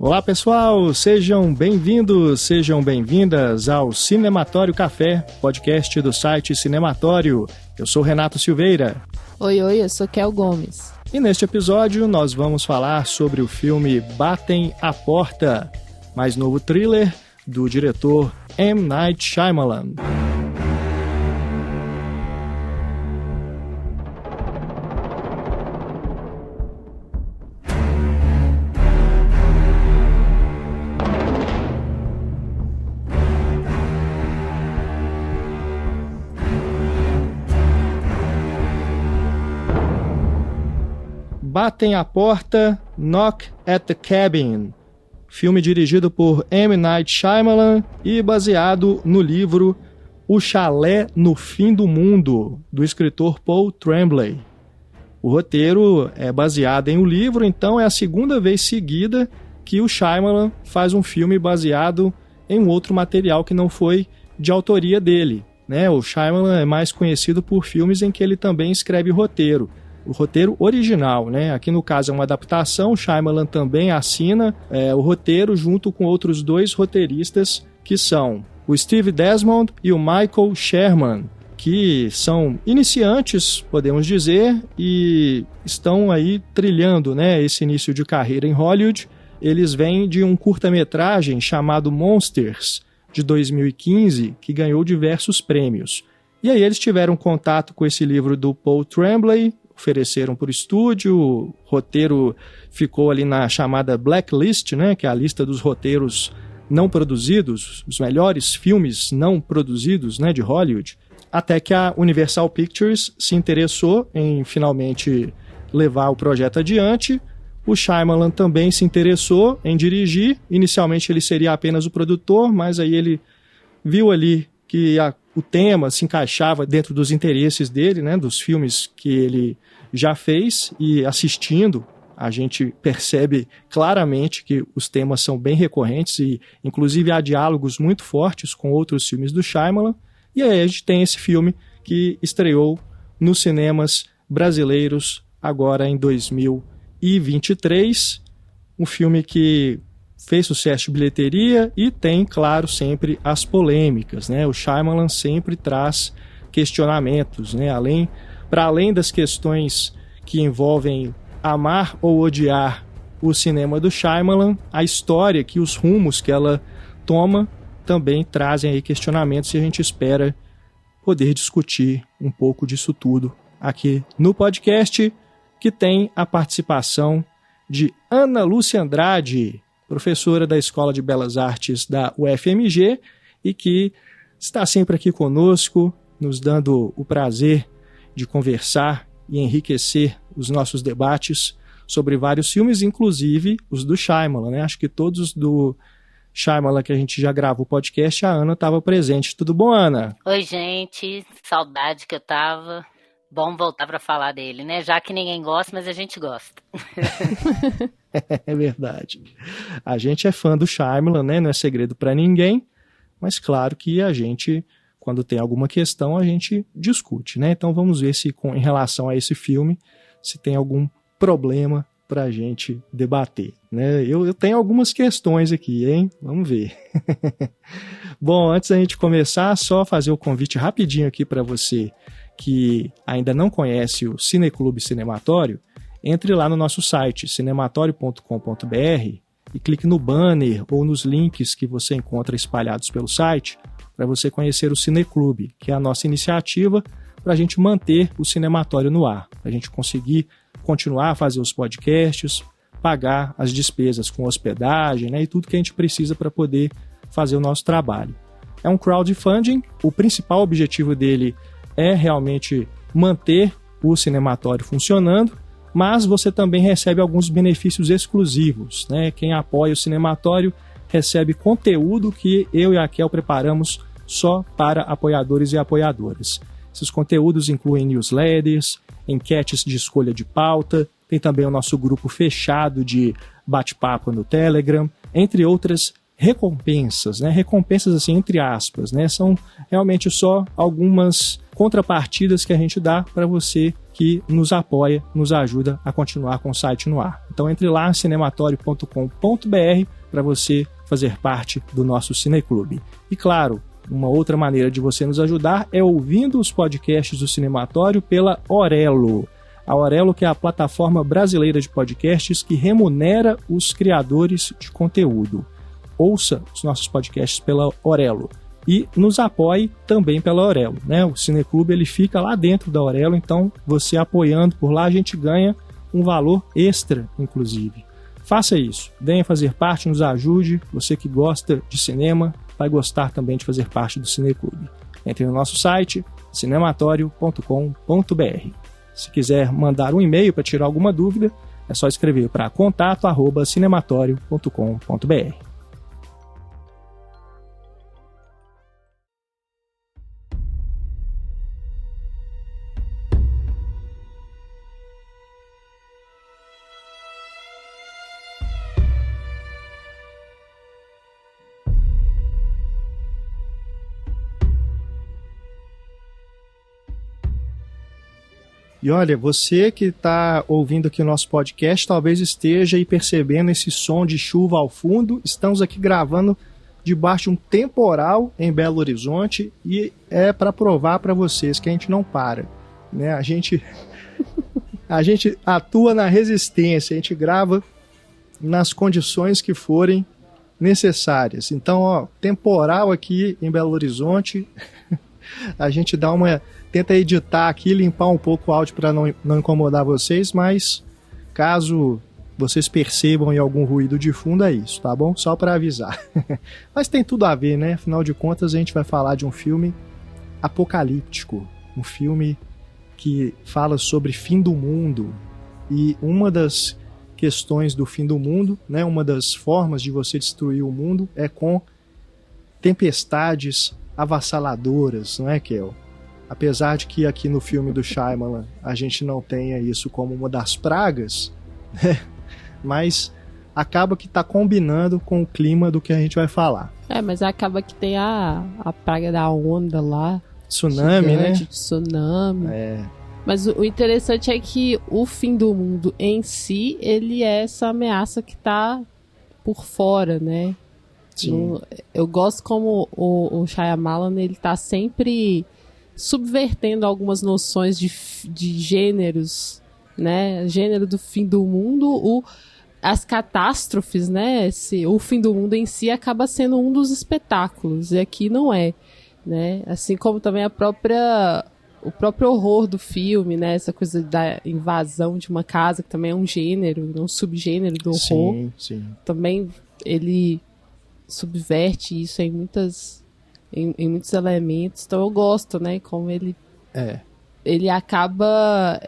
Olá pessoal, sejam bem-vindos, sejam bem-vindas ao Cinematório Café, podcast do site Cinematório. Eu sou Renato Silveira. Oi, eu sou Kel Gomes. E neste episódio nós vamos falar sobre o filme Batem à Porta, mais novo thriller do diretor M. Night Shyamalan. Batem à Porta, Knock at the Cabin, filme dirigido por M. Night Shyamalan e baseado no livro O Chalé no Fim do Mundo, do escritor Paul Tremblay. O roteiro é baseado em um livro, então é a segunda vez seguida que o Shyamalan faz um filme baseado em um outro material que não foi de autoria dele, né? O Shyamalan é mais conhecido por filmes em que ele também escreve roteiro. O roteiro original, né? Aqui no caso é uma adaptação, o Shyamalan também assina o roteiro junto com outros dois roteiristas que são o Steve Desmond e o Michael Sherman, que são iniciantes, podemos dizer, e estão aí trilhando, né, esse início de carreira em Hollywood. Eles vêm de um curta-metragem chamado Monsters, de 2015, que ganhou diversos prêmios. E aí eles tiveram contato com esse livro do Paul Tremblay, ofereceram por estúdio, o roteiro ficou ali na chamada Blacklist, né, que é a lista dos roteiros não produzidos, os melhores filmes não produzidos, né, de Hollywood, até que a Universal Pictures se interessou em finalmente levar o projeto adiante. O Shyamalan também se interessou em dirigir, inicialmente ele seria apenas o produtor, mas aí ele viu ali que o tema se encaixava dentro dos interesses dele, né, dos filmes que ele já fez, e assistindo a gente percebe claramente que os temas são bem recorrentes e inclusive há diálogos muito fortes com outros filmes do Shyamalan. E aí a gente tem esse filme que estreou nos cinemas brasileiros agora em 2023, um filme que fez sucesso de bilheteria e tem, claro, sempre as polêmicas, né? O Shyamalan sempre traz questionamentos, né? Para além das questões que envolvem amar ou odiar o cinema do Shyamalan, a história, que os rumos que ela toma também trazem aí questionamentos e a gente espera poder discutir um pouco disso tudo aqui no podcast, que tem a participação de Ana Lúcia Andrade, professora da Escola de Belas Artes da UFMG e que está sempre aqui conosco, nos dando o prazer de conversar e enriquecer os nossos debates sobre vários filmes, inclusive os do Shyamalan, né? Acho que todos do Shyamalan que a gente já gravou o podcast, a Ana estava presente. Tudo bom, Ana? Oi, gente. Saudade que eu tava. Bom voltar para falar dele, né? Já que ninguém gosta, mas a gente gosta. É verdade. A gente é fã do Shyamalan, né? Não é segredo para ninguém, mas claro que a gente, quando tem alguma questão, a gente discute, né? Então vamos ver se, em relação a esse filme, se tem algum problema para a gente debater, né? Eu tenho algumas questões aqui, hein? Vamos ver. Bom, antes da gente começar, só fazer o convite rapidinho aqui para você que ainda não conhece o Cineclube Cinematório, entre lá no nosso site, cinematório.com.br, e clique no banner ou nos links que você encontra espalhados pelo site para você conhecer o Cineclube, que é a nossa iniciativa para a gente manter o Cinematório no ar, para a gente conseguir continuar a fazer os podcasts, pagar as despesas com hospedagem, né, e tudo que a gente precisa para poder fazer o nosso trabalho. É um crowdfunding, o principal objetivo dele é realmente manter o Cinematório funcionando, mas você também recebe alguns benefícios exclusivos, né? Quem apoia o Cinematório recebe conteúdo que eu e a Kel preparamos só para apoiadores e apoiadoras. Esses conteúdos incluem newsletters, enquetes de escolha de pauta, tem também o nosso grupo fechado de bate-papo no Telegram, entre outras recompensas, né? Recompensas assim, entre aspas, né? São realmente só algumas contrapartidas que a gente dá para você que nos apoia, nos ajuda a continuar com o site no ar. Então entre lá, cinematório.com.br, para você fazer parte do nosso Cineclube. E claro, uma outra maneira de você nos ajudar é ouvindo os podcasts do Cinematório pela Orelo. A Orelo, que é a plataforma brasileira de podcasts que remunera os criadores de conteúdo. Ouça os nossos podcasts pela Orelo e nos apoie também pela Orelo, né? O Cineclube ele fica lá dentro da Orelo, então você apoiando por lá a gente ganha um valor extra, inclusive. Faça isso, venha fazer parte, nos ajude. Você que gosta de cinema vai gostar também de fazer parte do Cineclube. Entre no nosso site cinematório.com.br. Se quiser mandar um e-mail para tirar alguma dúvida, é só escrever para contato@cinematório.com.br. E olha, você que está ouvindo aqui o nosso podcast, talvez esteja aí percebendo esse som de chuva ao fundo. Estamos aqui gravando debaixo de um temporal em Belo Horizonte e é para provar para vocês que a gente não para, né? A gente atua na resistência, a gente grava nas condições que forem necessárias. Então, ó, temporal aqui em Belo Horizonte, a gente tenta editar aqui, limpar um pouco o áudio para não incomodar vocês, mas caso vocês percebam em algum ruído de fundo, é isso, tá bom? Só para avisar. Mas tem tudo a ver, né? Afinal de contas, a gente vai falar de um filme apocalíptico, um filme que fala sobre fim do mundo. E uma das questões do fim do mundo, né? Uma das formas de você destruir o mundo é com tempestades avassaladoras, não é, Kel? Apesar de que aqui no filme do Shyamalan a gente não tenha isso como uma das pragas, né? Mas acaba que está combinando com o clima do que a gente vai falar. Mas acaba que tem a praga da onda lá. Tsunami, né? Tsunami. Mas o interessante é que o fim do mundo em si, ele é essa ameaça que está por fora, né? Sim. Eu gosto como o Shyamalan, ele está sempre subvertendo algumas noções de gêneros, né? Gênero do fim do mundo, as catástrofes, né? O fim do mundo em si acaba sendo um dos espetáculos, e aqui não é, né? Assim como também o próprio horror do filme, né? Essa coisa da invasão de uma casa, que também é um gênero, um subgênero do horror. Sim, sim. Também ele subverte isso em muitos elementos, então eu gosto, né, como ele acaba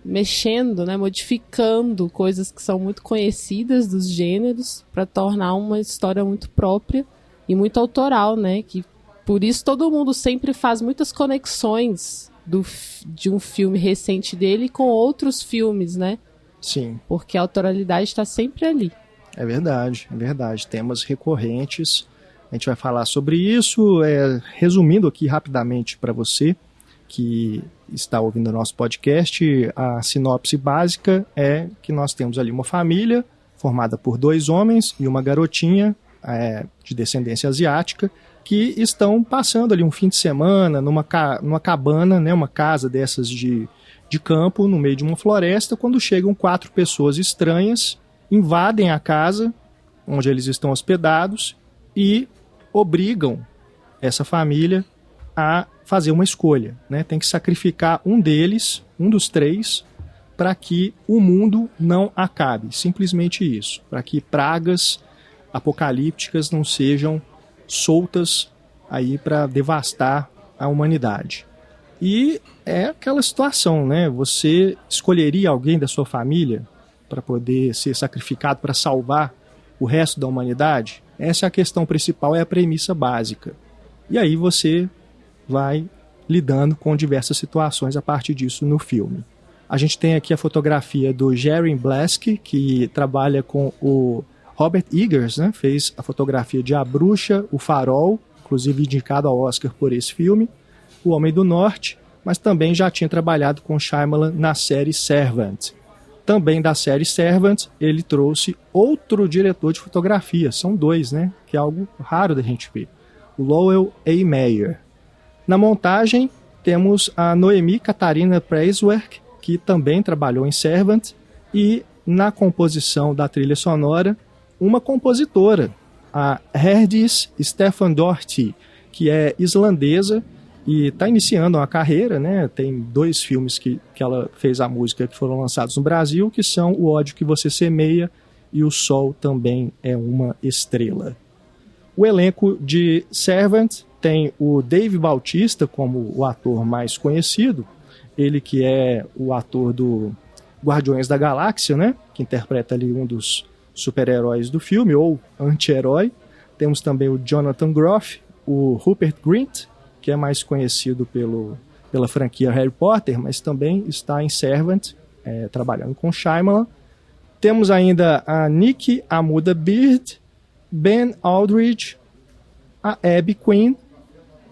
mexendo, né, modificando coisas que são muito conhecidas dos gêneros para tornar uma história muito própria e muito autoral, né, que por isso todo mundo sempre faz muitas conexões de um filme recente dele com outros filmes, né? Sim. Porque a autoralidade está sempre ali. É verdade. Temas recorrentes. A gente vai falar sobre isso, resumindo aqui rapidamente para você que está ouvindo o nosso podcast, a sinopse básica é que nós temos ali uma família formada por 2 homens e uma garotinha de descendência asiática que estão passando ali um fim de semana numa cabana, né, uma casa dessas de campo no meio de uma floresta, quando chegam 4 pessoas estranhas, invadem a casa onde eles estão hospedados e obrigam essa família a fazer uma escolha, né? Tem que sacrificar um dos 3, para que o mundo não acabe. Simplesmente isso. Para que pragas apocalípticas não sejam soltas aí para devastar a humanidade. E é aquela situação, né? Você escolheria alguém da sua família para poder ser sacrificado para salvar o resto da humanidade? Essa é a questão principal, é a premissa básica. E aí você vai lidando com diversas situações a partir disso no filme. A gente tem aqui a fotografia do Jerry Blask, que trabalha com o Robert Eggers, né? Fez a fotografia de A Bruxa, O Farol, inclusive indicado ao Oscar por esse filme. O Homem do Norte, mas também já tinha trabalhado com Shyamalan na série Servant. Também da série Servant, ele trouxe outro diretor de fotografia, são 2, né? Que é algo raro da gente ver, o Lowell A. Mayer. Na montagem, temos a Noemi Catarina Preiswerk, que também trabalhou em Servant, e na composição da trilha sonora, uma compositora, a Herdis Stefan Doherty, que é islandesa e está iniciando uma carreira, né? Tem 2 filmes que ela fez a música que foram lançados no Brasil, que são O Ódio que Você Semeia e O Sol Também é uma Estrela. O elenco de Servant tem o Dave Bautista como o ator mais conhecido, ele que é o ator do Guardiões da Galáxia, né? Que interpreta ali um dos super-heróis do filme, ou anti-herói. Temos também o Jonathan Groff, o Rupert Grint, que é mais conhecido pela franquia Harry Potter, mas também está em Servant, trabalhando com Shyamalan. Temos ainda a Nikki Amuda Beard, Ben Aldridge, a Abby Quinn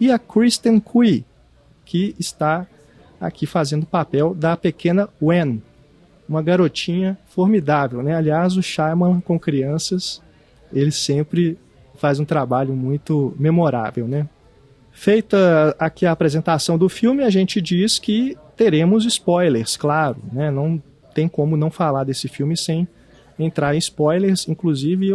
e a Kristen Cui, que está aqui fazendo o papel da pequena Wen, uma garotinha formidável, né? Aliás, o Shyamalan com crianças, ele sempre faz um trabalho muito memorável, né? Feita aqui a apresentação do filme, a gente diz que teremos spoilers, claro, né? Não tem como não falar desse filme sem entrar em spoilers. Inclusive,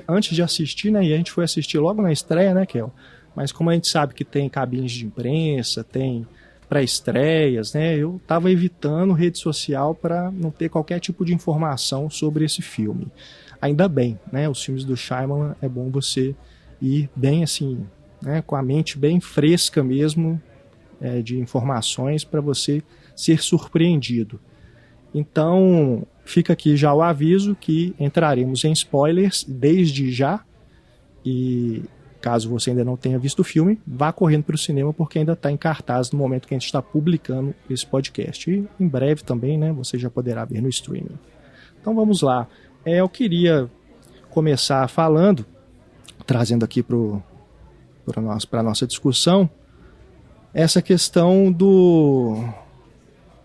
antes de assistir, né? E a gente foi assistir logo na estreia, né, Kel? Mas como a gente sabe que tem cabines de imprensa, tem pré-estreias, né? Eu estava evitando rede social para não ter qualquer tipo de informação sobre esse filme. Ainda bem, né? Os filmes do Shyamalan é bom você ir bem assim, né? Com a mente bem fresca mesmo, de informações para você ser surpreendido. Então, fica aqui já o aviso que entraremos em spoilers desde já, e caso você ainda não tenha visto o filme, vá correndo para o cinema porque ainda está em cartaz no momento que a gente está publicando esse podcast. E em breve também, né, você já poderá ver no streaming. Então vamos lá. Eu queria começar falando, trazendo aqui para a nossa discussão, essa questão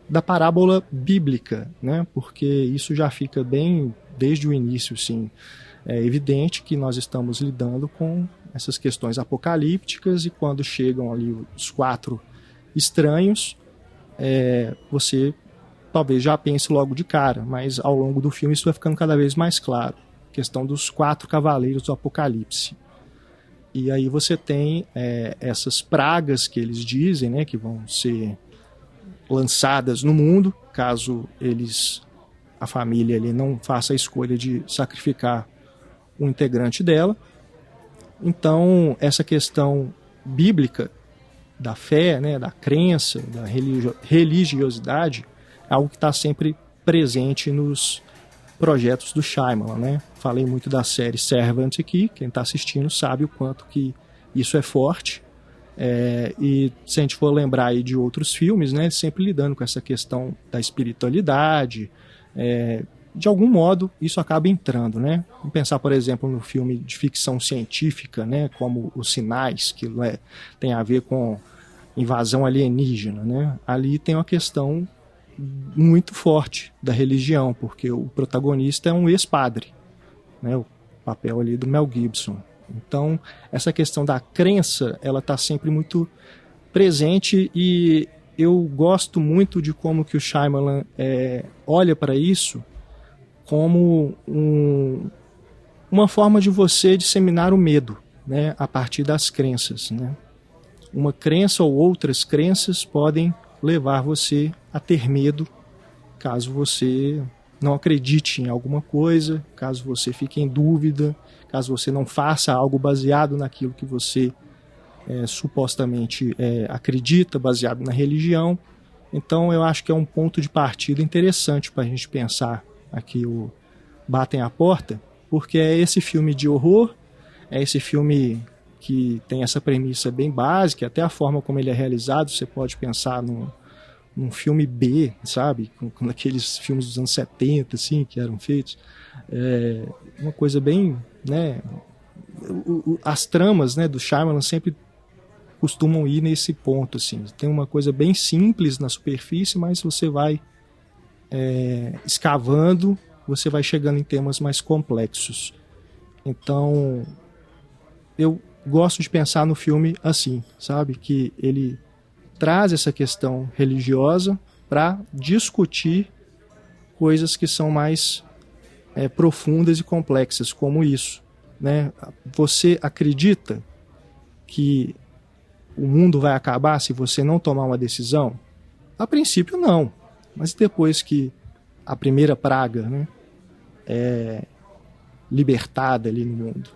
da parábola bíblica, né? Porque isso já fica bem desde o início, sim. É evidente que nós estamos lidando com essas questões apocalípticas, e quando chegam ali os 4 estranhos, você talvez já pense logo de cara, mas ao longo do filme isso vai ficando cada vez mais claro. A questão dos 4 cavaleiros do Apocalipse. E aí você tem essas pragas que eles dizem, né, que vão ser lançadas no mundo, caso a família ali não faça a escolha de sacrificar um integrante dela. Então, essa questão bíblica da fé, né, da crença, da religiosidade, é algo que está sempre presente nos projetos do Shyamalan, né? Falei muito da série Servant aqui, quem está assistindo sabe o quanto que isso é forte. E se a gente for lembrar aí de outros filmes, né, sempre lidando com essa questão da espiritualidade, de algum modo isso acaba entrando, né? Vamos pensar, por exemplo, no filme de ficção científica, né, como Os Sinais, que tem a ver com invasão alienígena, né? Ali tem uma questão muito forte da religião, porque o protagonista é um ex-padre, né? O papel ali do Mel Gibson. Então, essa questão da crença, ela está sempre muito presente, e eu gosto muito de como que o Shyamalan olha para isso como uma forma de você disseminar o medo, né, a partir das crenças, né? Uma crença ou outras crenças podem levar você a ter medo, caso você não acredite em alguma coisa, caso você fique em dúvida, caso você não faça algo baseado naquilo que você supostamente acredita, baseado na religião. Então eu acho que é um ponto de partida interessante para a gente pensar aqui o Batem à Porta, porque é esse filme de horror, é esse filme que tem essa premissa bem básica, até a forma como ele é realizado, você pode pensar num filme B, sabe? Com aqueles filmes dos anos 70, assim, que eram feitos. Uma coisa bem, né? As tramas, né, do Shyamalan sempre costumam ir nesse ponto, assim. Tem uma coisa bem simples na superfície, mas você vai escavando, você vai chegando em temas mais complexos. Então, eu gosto de pensar no filme assim, sabe? Que ele traz essa questão religiosa para discutir coisas que são mais profundas e complexas, como isso, né? Você acredita que o mundo vai acabar se você não tomar uma decisão? A princípio, não. Mas depois que a primeira praga, né, é libertada ali no mundo,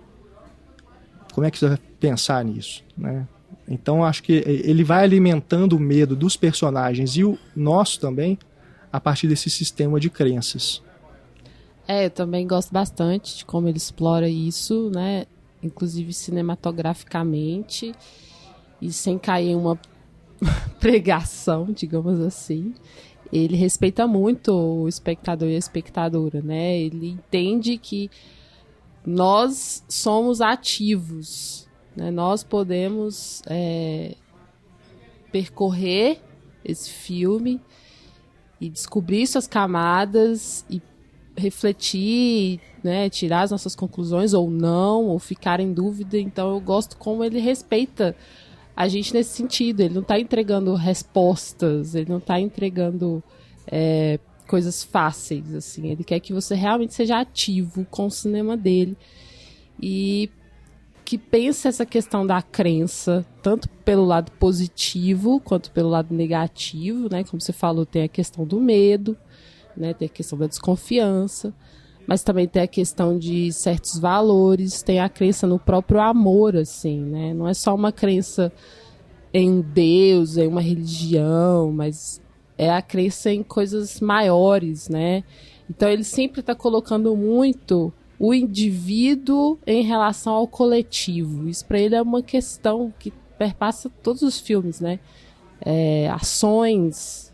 como é que você vai pensar nisso, né? Então, acho que ele vai alimentando o medo dos personagens e o nosso também a partir desse sistema de crenças. Eu também gosto bastante de como ele explora isso, né? Inclusive cinematograficamente, e sem cair em uma pregação, digamos assim. Ele respeita muito o espectador e a espectadora, né? Ele entende que nós somos ativos, né? Nós podemos percorrer esse filme e descobrir suas camadas e refletir, né, tirar as nossas conclusões ou não, ou ficar em dúvida. Então eu gosto como ele respeita a gente nesse sentido. Ele não está entregando respostas, ele não está entregando coisas fáceis, assim. Ele quer que você realmente seja ativo com o cinema dele e que pense essa questão da crença, tanto pelo lado positivo quanto pelo lado negativo, né? Como você falou, tem a questão do medo, né? Tem a questão da desconfiança, mas também tem a questão de certos valores, tem a crença no próprio amor, assim, né? Não é só uma crença em um Deus, em uma religião, mas é a crença em coisas maiores, né? Então ele sempre está colocando muito o indivíduo em relação ao coletivo. Isso para ele é uma questão que perpassa todos os filmes, né? Ações,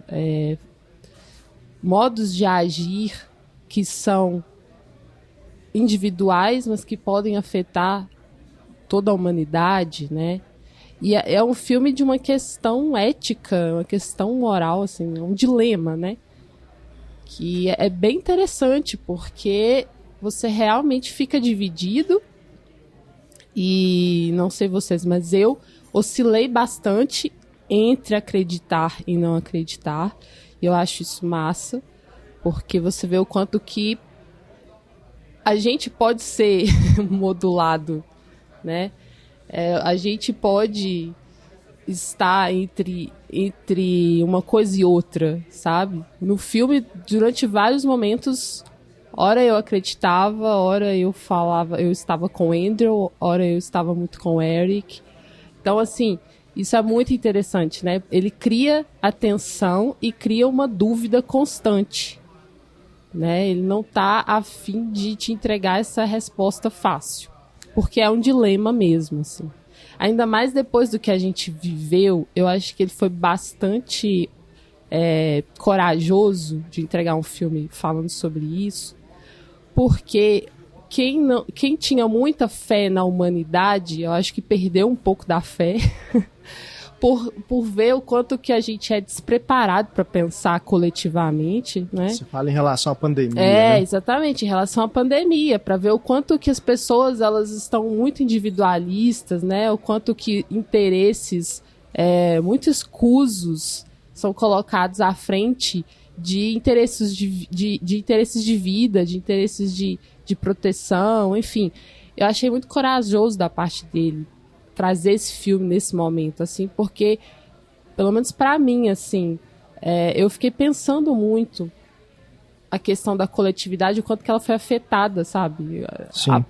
modos de agir que são individuais, mas que podem afetar toda a humanidade, né? E é um filme de uma questão ética, uma questão moral, assim, um dilema, né? Que é bem interessante, porque você realmente fica dividido. E não sei vocês, mas eu oscilei bastante entre acreditar e não acreditar. Eu acho isso massa, porque você vê o quanto que a gente pode ser modulado, né? A gente pode estar entre uma coisa e outra, sabe? No filme, durante vários momentos, ora eu acreditava, ora eu falava, eu estava com o Andrew, ora eu estava muito com o Eric. Então, assim, isso é muito interessante, né? Ele cria a tensão e cria uma dúvida constante, né? Ele não tá a fim de te entregar essa resposta fácil, porque é um dilema mesmo, assim. Ainda mais depois do que a gente viveu, eu acho que ele foi bastante corajoso de entregar um filme falando sobre isso, porque quem tinha muita fé na humanidade, eu acho que perdeu um pouco da fé por ver o quanto que a gente é despreparado para pensar coletivamente, né? Você fala em relação à pandemia, né? Exatamente, em relação à pandemia, para ver o quanto que as pessoas elas estão muito individualistas, né? O quanto que interesses muito escusos são colocados à frente de interesses de interesses de vida, de interesses de proteção, enfim. Eu achei muito corajoso da parte dele trazer esse filme nesse momento, assim, porque, pelo menos pra mim, assim, eu fiquei pensando muito a questão da coletividade, o quanto que ela foi afetada, sabe?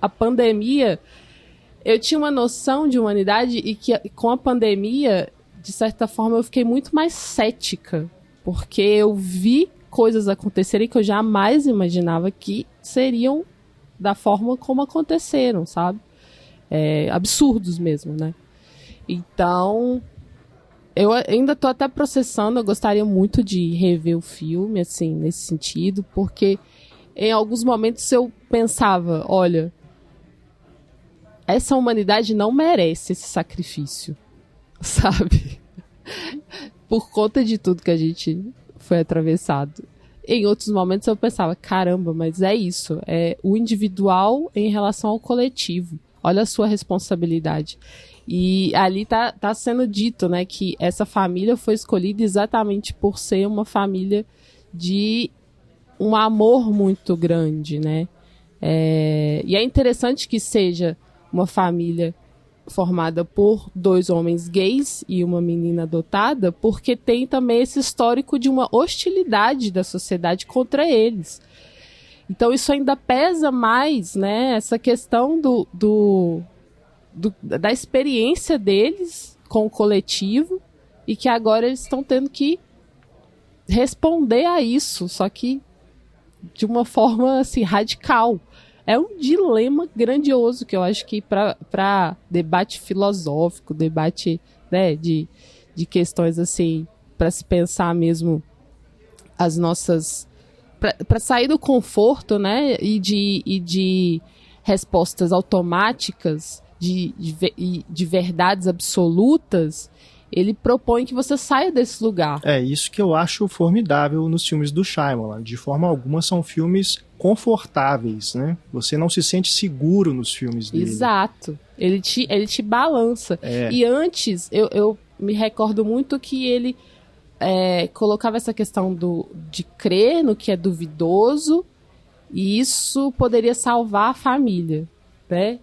A pandemia, eu tinha uma noção de humanidade e que com a pandemia, de certa forma, eu fiquei muito mais cética, porque eu vi coisas acontecerem que eu jamais imaginava que seriam da forma como aconteceram, sabe? Absurdos mesmo, né? Então, eu ainda tô até processando, eu gostaria muito de rever o filme, assim, nesse sentido, porque em alguns momentos eu pensava, olha, essa humanidade não merece esse sacrifício, sabe? Por conta de tudo que a gente foi atravessado. Em outros momentos eu pensava, caramba, mas é isso. É o individual em relação ao coletivo. Olha a sua responsabilidade. E ali tá sendo dito, né, que essa família foi escolhida exatamente por ser uma família de um amor muito grande, né? E é interessante que seja uma família formada por 2 homens gays e uma menina adotada, porque tem também esse histórico de uma hostilidade da sociedade contra eles. Então isso ainda pesa mais, né, essa questão da experiência deles com o coletivo, e que agora eles estão tendo que responder a isso, só que de uma forma assim, radical. É um dilema grandioso que eu acho que para debate filosófico, debate, né, de questões assim, para se pensar mesmo as nossas... Para sair do conforto, né, e de respostas automáticas, de verdades absolutas, ele propõe que você saia desse lugar. É isso que eu acho formidável nos filmes do Shyamalan. De forma alguma são filmes confortáveis, né? Você não se sente seguro nos filmes dele. Exato. Ele te balança. E antes, eu me recordo muito que ele colocava essa questão de crer no que é duvidoso, e isso poderia salvar a família, né?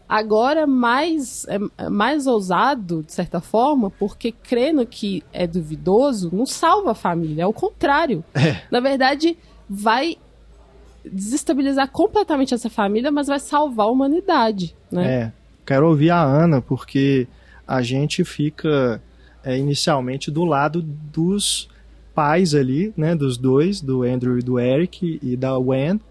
Agora, mais ousado, de certa forma, porque crer no que é duvidoso não salva a família, é o contrário. Na verdade, vai desestabilizar completamente essa família, mas vai salvar a humanidade, né? Quero ouvir a Ana, porque a gente fica inicialmente do lado dos pais ali, né, dos dois, do Andrew e do Eric e da Wen.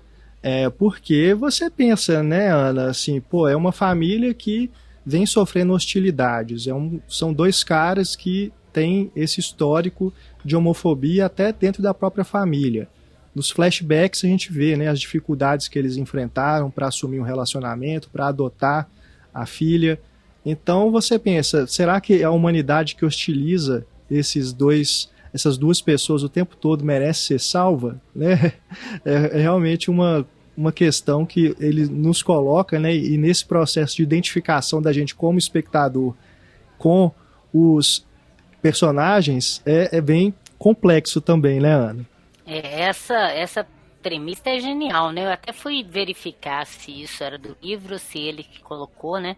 Porque você pensa, né, Ana, assim, é uma família que vem sofrendo hostilidades. São 2 caras que têm esse histórico de homofobia até dentro da própria família. Nos flashbacks a gente vê, né, as dificuldades que eles enfrentaram para assumir um relacionamento, para adotar a filha. Então você pensa, será que a humanidade que hostiliza essas 2 pessoas o tempo todo merece ser salva? Né? É realmente uma questão que ele nos coloca, né? E nesse processo de identificação da gente como espectador com os personagens é bem complexo também, né, Ana? Essa premissa é genial, né? Eu até fui verificar se isso era do livro, se ele que colocou, né?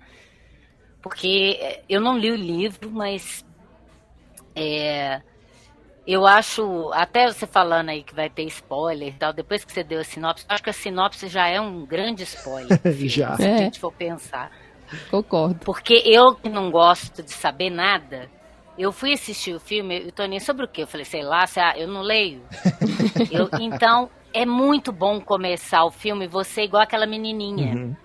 Porque eu não li o livro, mas eu acho, até você falando aí que vai ter spoiler e tal, depois que você deu a sinopse, acho que a sinopse já é um grande spoiler. Já. Se a gente for pensar. Concordo. Porque eu que não gosto de saber nada, eu fui assistir o filme, o Toninho, sobre o quê? Eu falei, sei lá, eu não leio. Então, é muito bom começar o filme você igual aquela menininha. Uhum.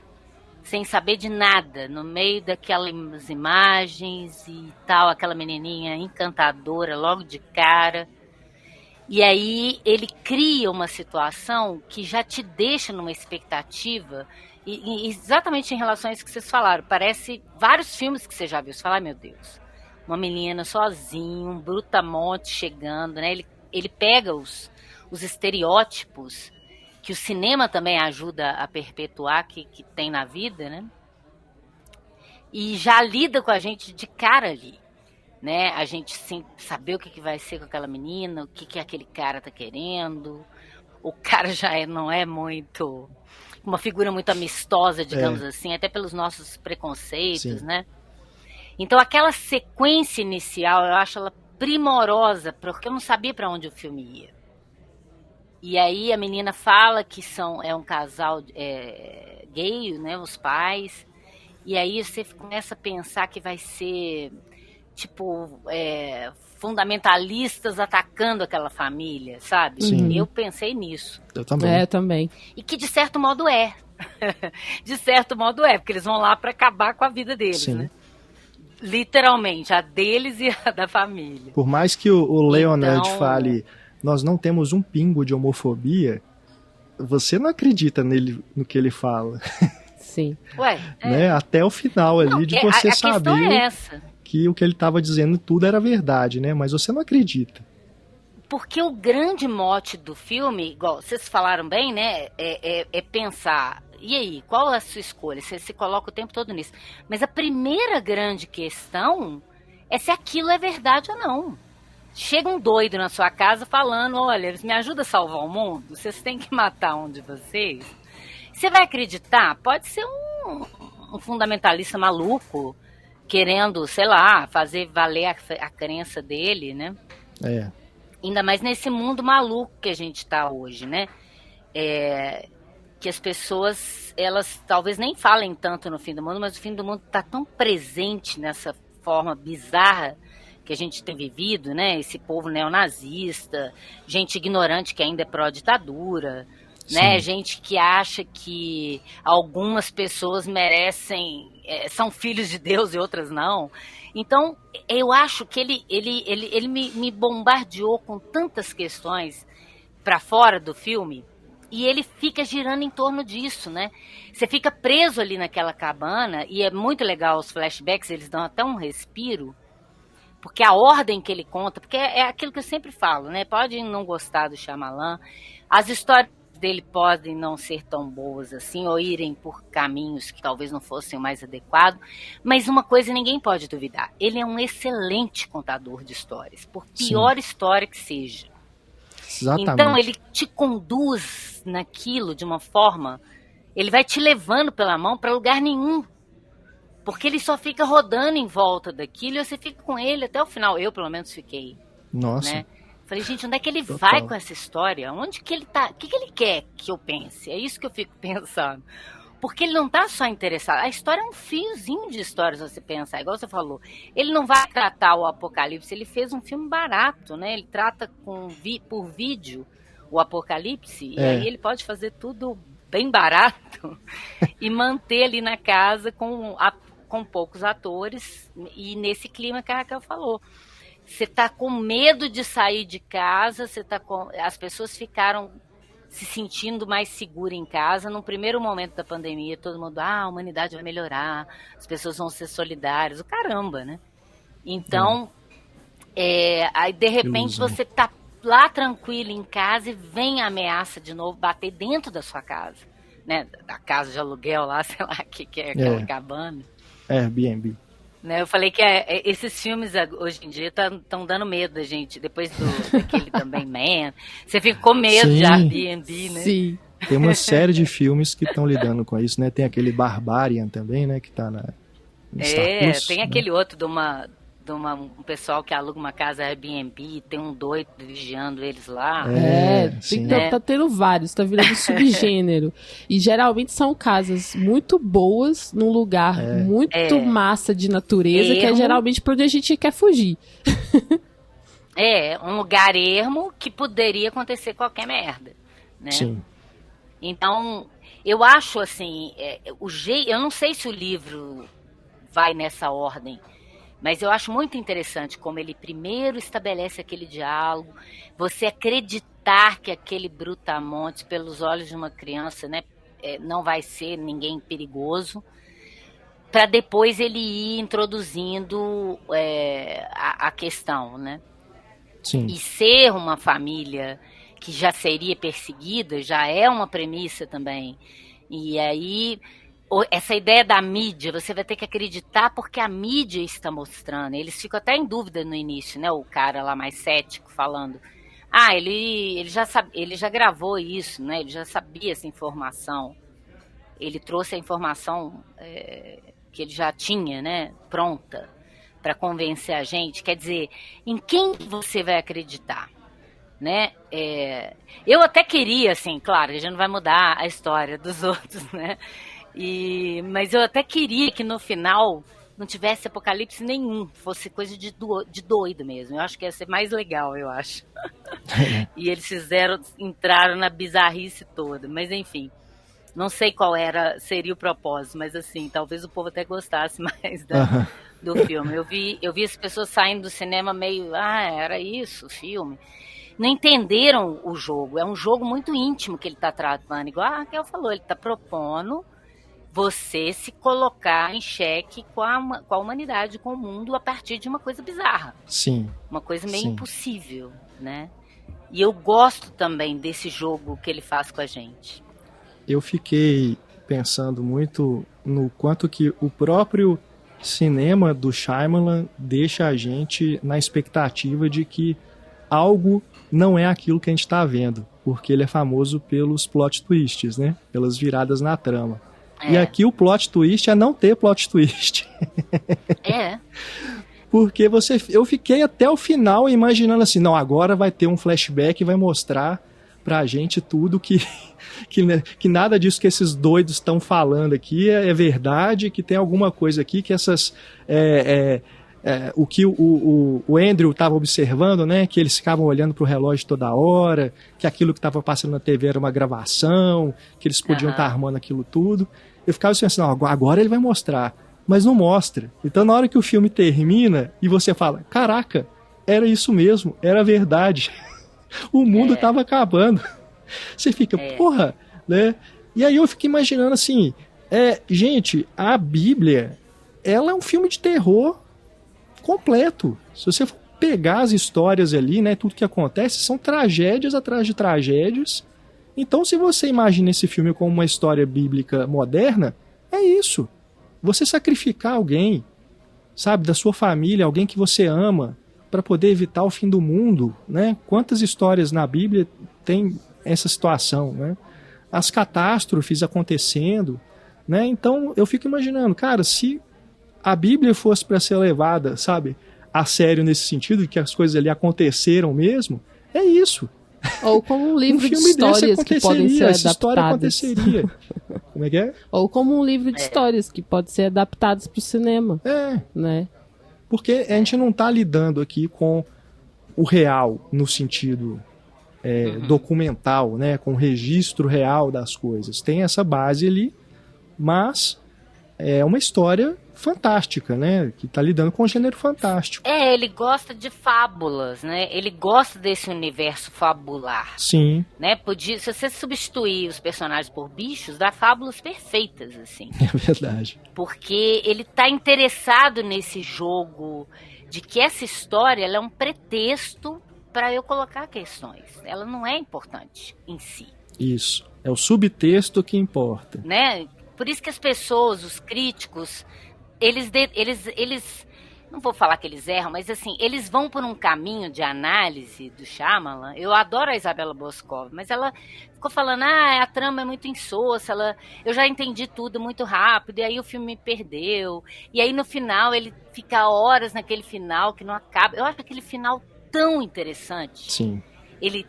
Sem saber de nada, no meio daquelas imagens e tal, aquela menininha encantadora logo de cara. E aí ele cria uma situação que já te deixa numa expectativa, e exatamente em relação a isso que vocês falaram. Parece vários filmes que você já viu, você fala, meu Deus, uma menina sozinha, um brutamonte chegando, né? Ele pega os estereótipos que o cinema também ajuda a perpetuar, que tem na vida, né? E já lida com a gente de cara ali, né? A gente sim, saber o que vai ser com aquela menina, o que aquele cara tá querendo. O cara já não é muito... uma figura muito amistosa, digamos assim, até pelos nossos preconceitos, sim, né? Então aquela sequência inicial, eu acho ela primorosa, porque eu não sabia para onde o filme ia. E aí a menina fala que é um casal gay, né, os pais. E aí você começa a pensar que vai ser, tipo, fundamentalistas atacando aquela família, sabe? Sim. Eu pensei nisso. Eu também. Eu também. E que de certo modo de certo modo porque eles vão lá para acabar com a vida deles, sim, né? Literalmente, a deles e a da família. Por mais que o Leonard fale... nós não temos um pingo de homofobia, você não acredita no que ele fala. Sim. Né? Até o final ali, não, de você saber... A questão é essa. que o que ele estava dizendo tudo era verdade, né? Mas você não acredita. Porque o grande mote do filme, igual vocês falaram bem, né? É pensar, e aí, qual é a sua escolha? Você se coloca o tempo todo nisso. Mas a primeira grande questão é se aquilo é verdade ou não. Chega um doido na sua casa falando, olha, eles me ajudam a salvar o mundo, vocês têm que matar um de vocês. Você vai acreditar? Pode ser um fundamentalista maluco, querendo, sei lá, fazer valer a crença dele, né? É. Ainda mais nesse mundo maluco que a gente está hoje, né? Que as pessoas, elas talvez nem falem tanto no fim do mundo, mas o fim do mundo está tão presente nessa forma bizarra que a gente tem vivido, né? Esse povo neonazista, gente ignorante que ainda é pró-ditadura, né? Gente que acha que algumas pessoas merecem, são filhos de Deus e outras não. Então, eu acho que ele me bombardeou com tantas questões para fora do filme, e ele fica girando em torno disso, né? Você fica preso ali naquela cabana, e é muito legal os flashbacks, eles dão até um respiro, porque a ordem que ele conta, porque é aquilo que eu sempre falo, né? Pode não gostar do Shyamalan, as histórias dele podem não ser tão boas assim, ou irem por caminhos que talvez não fossem o mais adequados, mas uma coisa ninguém pode duvidar, ele é um excelente contador de histórias, por pior história que seja. Exatamente. Então ele te conduz naquilo de uma forma, ele vai te levando pela mão para lugar nenhum, porque ele só fica rodando em volta daquilo e você fica com ele até o final. Eu, pelo menos, fiquei. Nossa. Né? Falei, gente, onde é que ele vai com essa história? Onde que ele tá? O que ele quer que eu pense? É isso que eu fico pensando. Porque ele não tá só interessado. A história é um fiozinho de história, se você pensar. Igual você falou. Ele não vai tratar o Apocalipse. Ele fez um filme barato, né? Ele trata por vídeo o Apocalipse. E aí ele pode fazer tudo bem barato e manter ali na casa com poucos atores, e nesse clima que a Raquel falou. Você tá com medo de sair de casa, as pessoas ficaram se sentindo mais seguras em casa. No primeiro momento da pandemia, todo mundo, a humanidade vai melhorar, as pessoas vão ser solidárias, o caramba, né? Então, aí de repente você tá lá tranquilo em casa e vem a ameaça de novo bater dentro da sua casa, né? Da casa de aluguel lá, sei lá, que é aquela cabana. Airbnb. Né, eu falei que esses filmes hoje em dia estão dando medo da gente, depois daquele também Man. Você fica com medo de Airbnb, né? Sim. Tem uma série de filmes que estão lidando com isso, né? Tem aquele Barbarian também, né? Que tá no Star Plus, tem aquele outro de um pessoal que aluga uma casa Airbnb, tem um doido vigiando eles lá. Tá tendo vários, tá virando subgênero. E geralmente são casas muito boas, num lugar muito massa de natureza, que é geralmente pra onde a gente quer fugir. Um lugar ermo que poderia acontecer qualquer merda, né? Sim. Então, eu acho assim, eu não sei se o livro vai nessa ordem, mas eu acho muito interessante como ele primeiro estabelece aquele diálogo, você acreditar que aquele brutamontes, pelos olhos de uma criança, né, não vai ser ninguém perigoso, para depois ele ir introduzindo a questão, né? Sim. E ser uma família que já seria perseguida já é uma premissa também. E aí essa ideia da mídia, você vai ter que acreditar porque a mídia está mostrando. Eles ficam até em dúvida no início, né? O cara lá mais cético falando, ele já gravou isso, né? Ele já sabia essa informação. Ele trouxe a informação que ele já tinha, né? Pronta para convencer a gente. Quer dizer, em quem você vai acreditar? Né? Eu até queria, assim, claro, a gente não vai mudar a história dos outros, né? Mas eu até queria que no final não tivesse apocalipse nenhum, fosse coisa de doido mesmo. Eu acho que ia ser mais legal, eu acho. E eles entraram na bizarrice toda, mas enfim, não sei qual seria o propósito, mas assim, talvez o povo até gostasse mais do filme. Eu vi as pessoas saindo do cinema meio, era isso o filme. Não entenderam o jogo, é um jogo muito íntimo que ele está tratando, igual a Raquel falou, ele está propondo você se colocar em xeque com a humanidade, com o mundo, a partir de uma coisa bizarra. Sim. Uma coisa meio impossível, né? E eu gosto também desse jogo que ele faz com a gente. Eu fiquei pensando muito no quanto que o próprio cinema do Shyamalan deixa a gente na expectativa de que algo não é aquilo que a gente está vendo, porque ele é famoso pelos plot twists, né? Pelas viradas na trama. E aqui o plot twist é não ter plot twist. Porque eu fiquei até o final imaginando assim, não, agora vai ter um flashback e vai mostrar pra gente tudo que nada disso que esses doidos estão falando aqui é verdade, que tem alguma coisa aqui que essas... o que o Andrew estava observando, né, que eles ficavam olhando pro relógio toda hora, que aquilo que estava passando na TV era uma gravação, que eles podiam estar armando aquilo tudo. Eu ficava assim, não, agora ele vai mostrar, mas não mostra. Então na hora que o filme termina e você fala, caraca, era isso mesmo, era verdade. O mundo estava acabando. Você fica, porra, né? E aí eu fico imaginando assim, gente, a Bíblia, ela é um filme de terror completo. Se você for pegar as histórias ali, né, tudo que acontece, são tragédias atrás de tragédias. Então, se você imagina esse filme como uma história bíblica moderna, é isso. Você sacrificar alguém, sabe, da sua família, alguém que você ama, para poder evitar o fim do mundo, né? Quantas histórias na Bíblia tem essa situação, né? As catástrofes acontecendo, né? Então, eu fico imaginando, cara, se a Bíblia fosse para ser levada, sabe, a sério nesse sentido, de que as coisas ali aconteceram mesmo, é isso. Ou como um livro de histórias que podem ser adaptadas. História aconteceria. Como é que é? Ou como um livro de histórias que pode ser adaptadas para o cinema. Né? Porque a gente não está lidando aqui com o real, no sentido documental, né? Com o registro real das coisas. Tem essa base ali, mas é uma história fantástica, né? Que tá lidando com um gênero fantástico. Ele gosta de fábulas, né? Ele gosta desse universo fabular. Sim. Né? Se você substituir os personagens por bichos, dá fábulas perfeitas, assim. É verdade. Porque ele tá interessado nesse jogo de que essa história ela é um pretexto para eu colocar questões. Ela não é importante em si. Isso. É o subtexto que importa. Né? Por isso que as pessoas, os críticos, eles não vou falar que eles erram, mas assim, eles vão por um caminho de análise do Shyamalan. Eu adoro a Isabella Boscov, mas ela ficou falando, a trama é muito insossa, eu já entendi tudo muito rápido, e aí o filme me perdeu. E aí no final, ele fica horas naquele final que não acaba. Eu acho aquele final tão interessante. Sim. Ele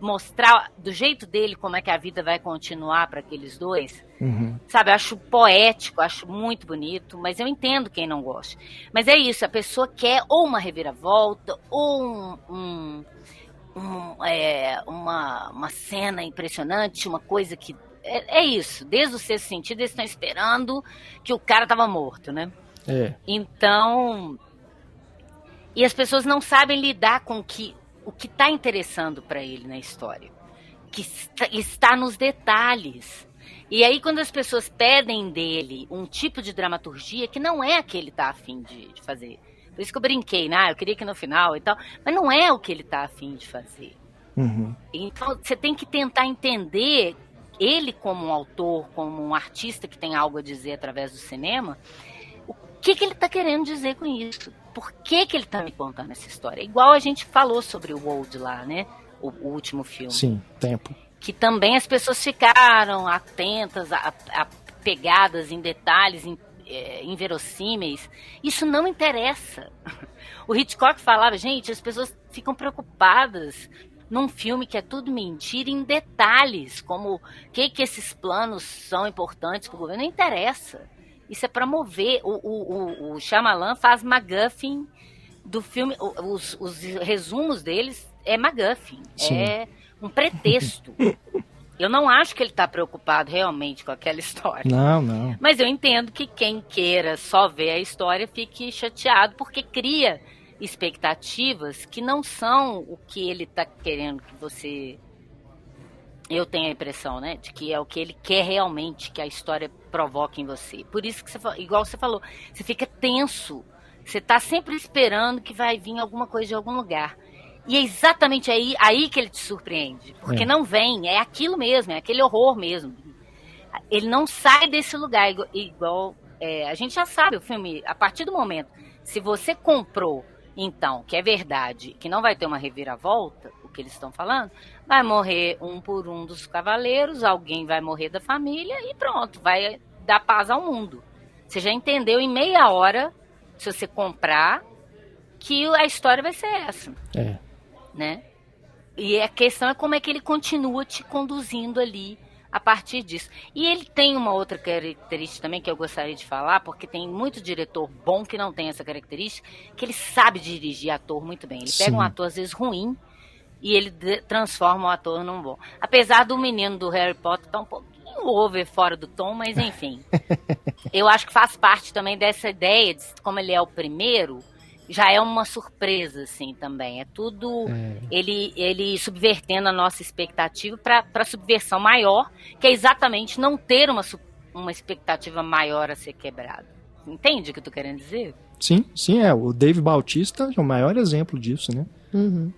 mostrar do jeito dele como é que a vida vai continuar para aqueles dois, sabe, eu acho poético, acho muito bonito, mas eu entendo quem não gosta. Mas é isso, a pessoa quer ou uma reviravolta, ou uma cena impressionante, uma coisa que... É isso, desde o Sexto Sentido eles estão esperando que o cara tava morto, né? Então... E as pessoas não sabem lidar com o que está interessando para ele na história, que está nos detalhes. E aí quando as pessoas pedem dele um tipo de dramaturgia que não é a que ele está afim de fazer. Por isso que eu brinquei, eu queria que no final e tal, mas não é o que ele está afim de fazer. Então você tem que tentar entender ele como um autor, como um artista que tem algo a dizer através do cinema, o que ele está querendo dizer com isso. Por que ele tá me contando essa história? Igual a gente falou sobre o Old lá, né? O último filme. Sim, Tempo. Que também as pessoas ficaram atentas, pegadas em detalhes inverossímeis. Isso não interessa. O Hitchcock falava, gente, as pessoas ficam preocupadas num filme que é tudo mentira em detalhes, como que esses planos são importantes para o governo. Não interessa. Isso é para mover. O Shyamalan faz MacGuffin do filme. Os resumos deles é MacGuffin. Sim. É um pretexto. Eu não acho que ele está preocupado realmente com aquela história. Não. Mas eu entendo que quem queira só ver a história fique chateado, porque cria expectativas que não são o que ele está querendo que você Eu tenho a impressão, né, de que é o que ele quer realmente que a história provoque em você. Por isso que igual você falou, você fica tenso. Você tá sempre esperando que vai vir alguma coisa de algum lugar. E é exatamente aí que ele te surpreende. Porque não vem, é aquilo mesmo, é aquele horror mesmo. Ele não sai desse lugar igual a gente já sabe o filme, a partir do momento, se você comprou, então, que é verdade, que não vai ter uma reviravolta, o que eles estão falando, vai morrer um por um dos cavaleiros, alguém vai morrer da família e pronto, vai dar paz ao mundo. Você já entendeu em meia hora, se você comprar, que a história vai ser essa. Né? E a questão é como é que ele continua te conduzindo ali a partir disso. E ele tem uma outra característica também que eu gostaria de falar, porque tem muito diretor bom que não tem essa característica, que ele sabe dirigir ator muito bem. Ele pega um ator às vezes ruim e ele transforma o ator num bom. Apesar do menino do Harry Potter estar um pouquinho over fora do tom, mas enfim. Eu acho que faz parte também dessa ideia de como ele é o primeiro, já é uma surpresa, assim, também. É tudo ele subvertendo a nossa expectativa para subversão maior, que é exatamente não ter uma expectativa maior a ser quebrada. Entende o que eu tô querendo dizer? Sim, o Dave Bautista é o maior exemplo disso, né?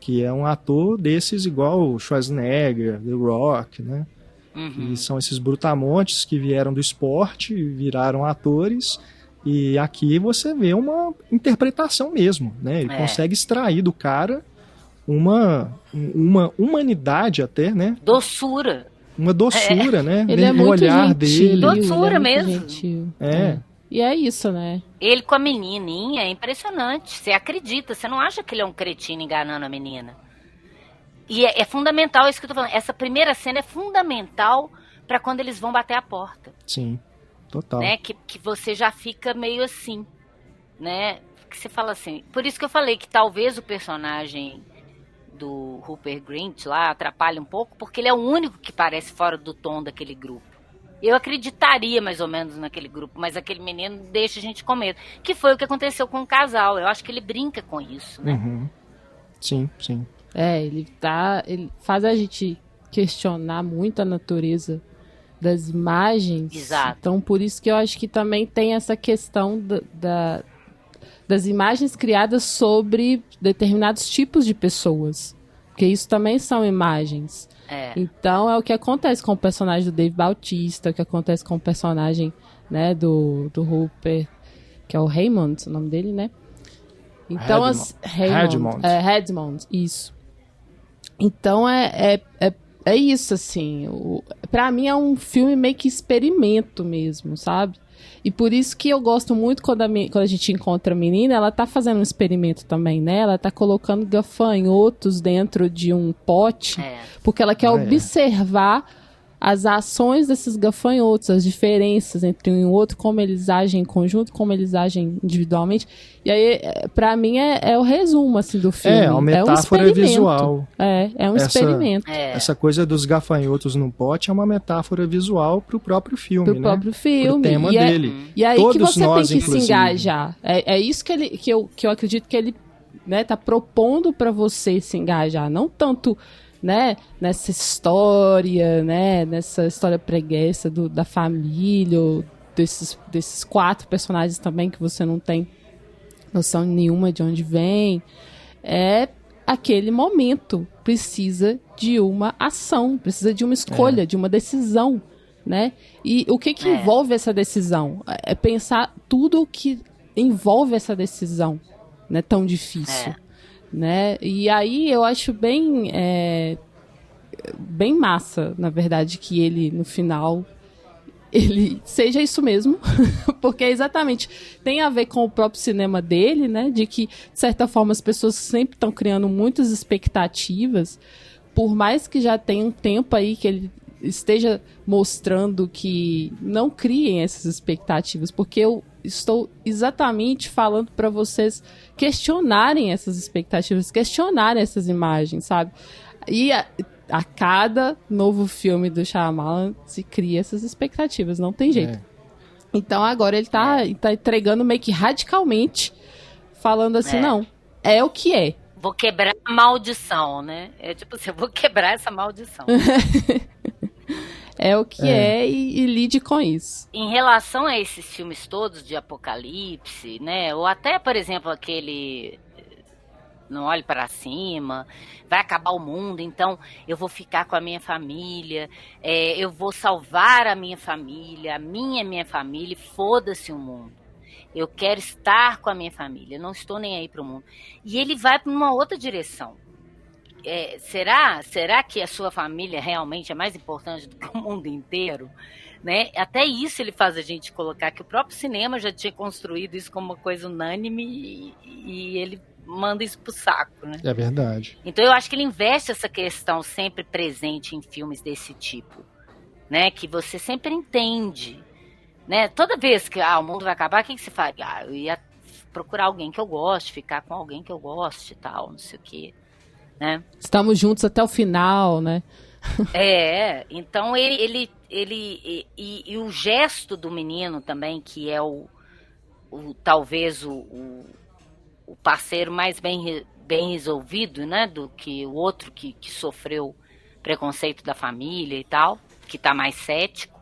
Que é um ator desses igual o Schwarzenegger, The Rock, né? Que são esses brutamontes que vieram do esporte, viraram atores. E aqui você vê uma interpretação mesmo, né? Ele consegue extrair do cara uma humanidade até, né? Doçura. Uma doçura, né? Ele é muito olhar gentil, dele. Doçura ele é muito mesmo. gentil. É. E é isso, né? Ele com a menininha é impressionante. Você acredita, você não acha que ele é um cretino enganando a menina. E é fundamental isso que eu tô falando. Essa primeira cena é fundamental para quando eles vão bater a porta. Sim. Total. Né? Que você já fica meio assim, né? Que você fala assim. Por isso que eu falei que talvez o personagem do Rupert Grint lá atrapalhe um pouco, porque ele é o único que parece fora do tom daquele grupo. Eu acreditaria mais ou menos naquele grupo, mas aquele menino deixa a gente com medo. Que foi o que aconteceu com o casal. Eu acho que ele brinca com isso, né? Sim. Ele faz a gente questionar muito a natureza das imagens. Exato. Então, por isso que eu acho que também tem essa questão das imagens criadas sobre determinados tipos de pessoas. Porque isso também são imagens. Então, é o que acontece com o personagem do Dave Bautista, o que acontece com o personagem, né, do Rupert, que é o Raymond, o nome dele, né? Então, Redmond, isso. Então, é isso, assim. Pra mim é um filme meio que experimento mesmo, sabe? E por isso que eu gosto muito quando a gente encontra a menina, ela tá fazendo um experimento também, né? Ela tá colocando gafanhotos dentro de um pote, porque ela quer observar as ações desses gafanhotos, as diferenças entre um e o outro, como eles agem em conjunto, como eles agem individualmente. E aí, pra mim, é o resumo, assim, do filme. É uma metáfora visual. É um experimento. Essa coisa dos gafanhotos no pote é uma metáfora visual pro próprio filme, pro próprio filme. Pro tema dele. E aí Todos que você nós, tem que inclusive. se engajar. É isso que eu acredito que ele, né, tá propondo pra você se engajar. Não tanto, né, nessa história, né, nessa história preguiça da família, ou desses 4 personagens também que você não tem noção nenhuma de onde vem. É aquele momento. Precisa de uma ação, precisa de uma escolha, de uma decisão, né? E o que envolve essa decisão? É pensar tudo o que envolve essa decisão, né, tão difícil. Né? E aí eu acho bem massa, na verdade, que ele, no final, ele seja isso mesmo, porque exatamente tem a ver com o próprio cinema dele, né? De que, de certa forma, as pessoas sempre estão criando muitas expectativas, por mais que já tenha um tempo aí que ele esteja mostrando que não criem essas expectativas, porque eu estou exatamente falando para vocês questionarem essas expectativas, questionarem essas imagens, sabe? E a cada novo filme do Shyamalan se cria essas expectativas, não tem jeito. Então agora ele tá entregando meio que radicalmente, falando assim, não, é o que é. Vou quebrar a maldição, né? É tipo assim, eu vou quebrar essa maldição. é o que é e lide com isso. Em relação a esses filmes todos de apocalipse, né? Ou até, por exemplo, aquele Não Olhe Para Cima, vai acabar o mundo, então eu vou ficar com a minha família, eu vou salvar a minha família e foda-se o mundo. Eu quero estar com a minha família, não estou nem aí para o mundo. E ele vai para uma outra direção. Será que a sua família realmente é mais importante do que o mundo inteiro? Né? Até isso ele faz a gente colocar, que o próprio cinema já tinha construído isso como uma coisa unânime e ele manda isso pro saco, né? É verdade. Então eu acho que ele investe essa questão sempre presente em filmes desse tipo, né? Que você sempre entende, né? Toda vez que o mundo vai acabar, o que você faz? Eu ia procurar alguém que eu goste, ficar com alguém que eu goste e tal, não sei o quê. Né? Estamos juntos até o final, né? Então ele o gesto do menino também, que é talvez o parceiro mais bem resolvido, né? Do que o outro que sofreu preconceito da família e tal, que tá mais cético.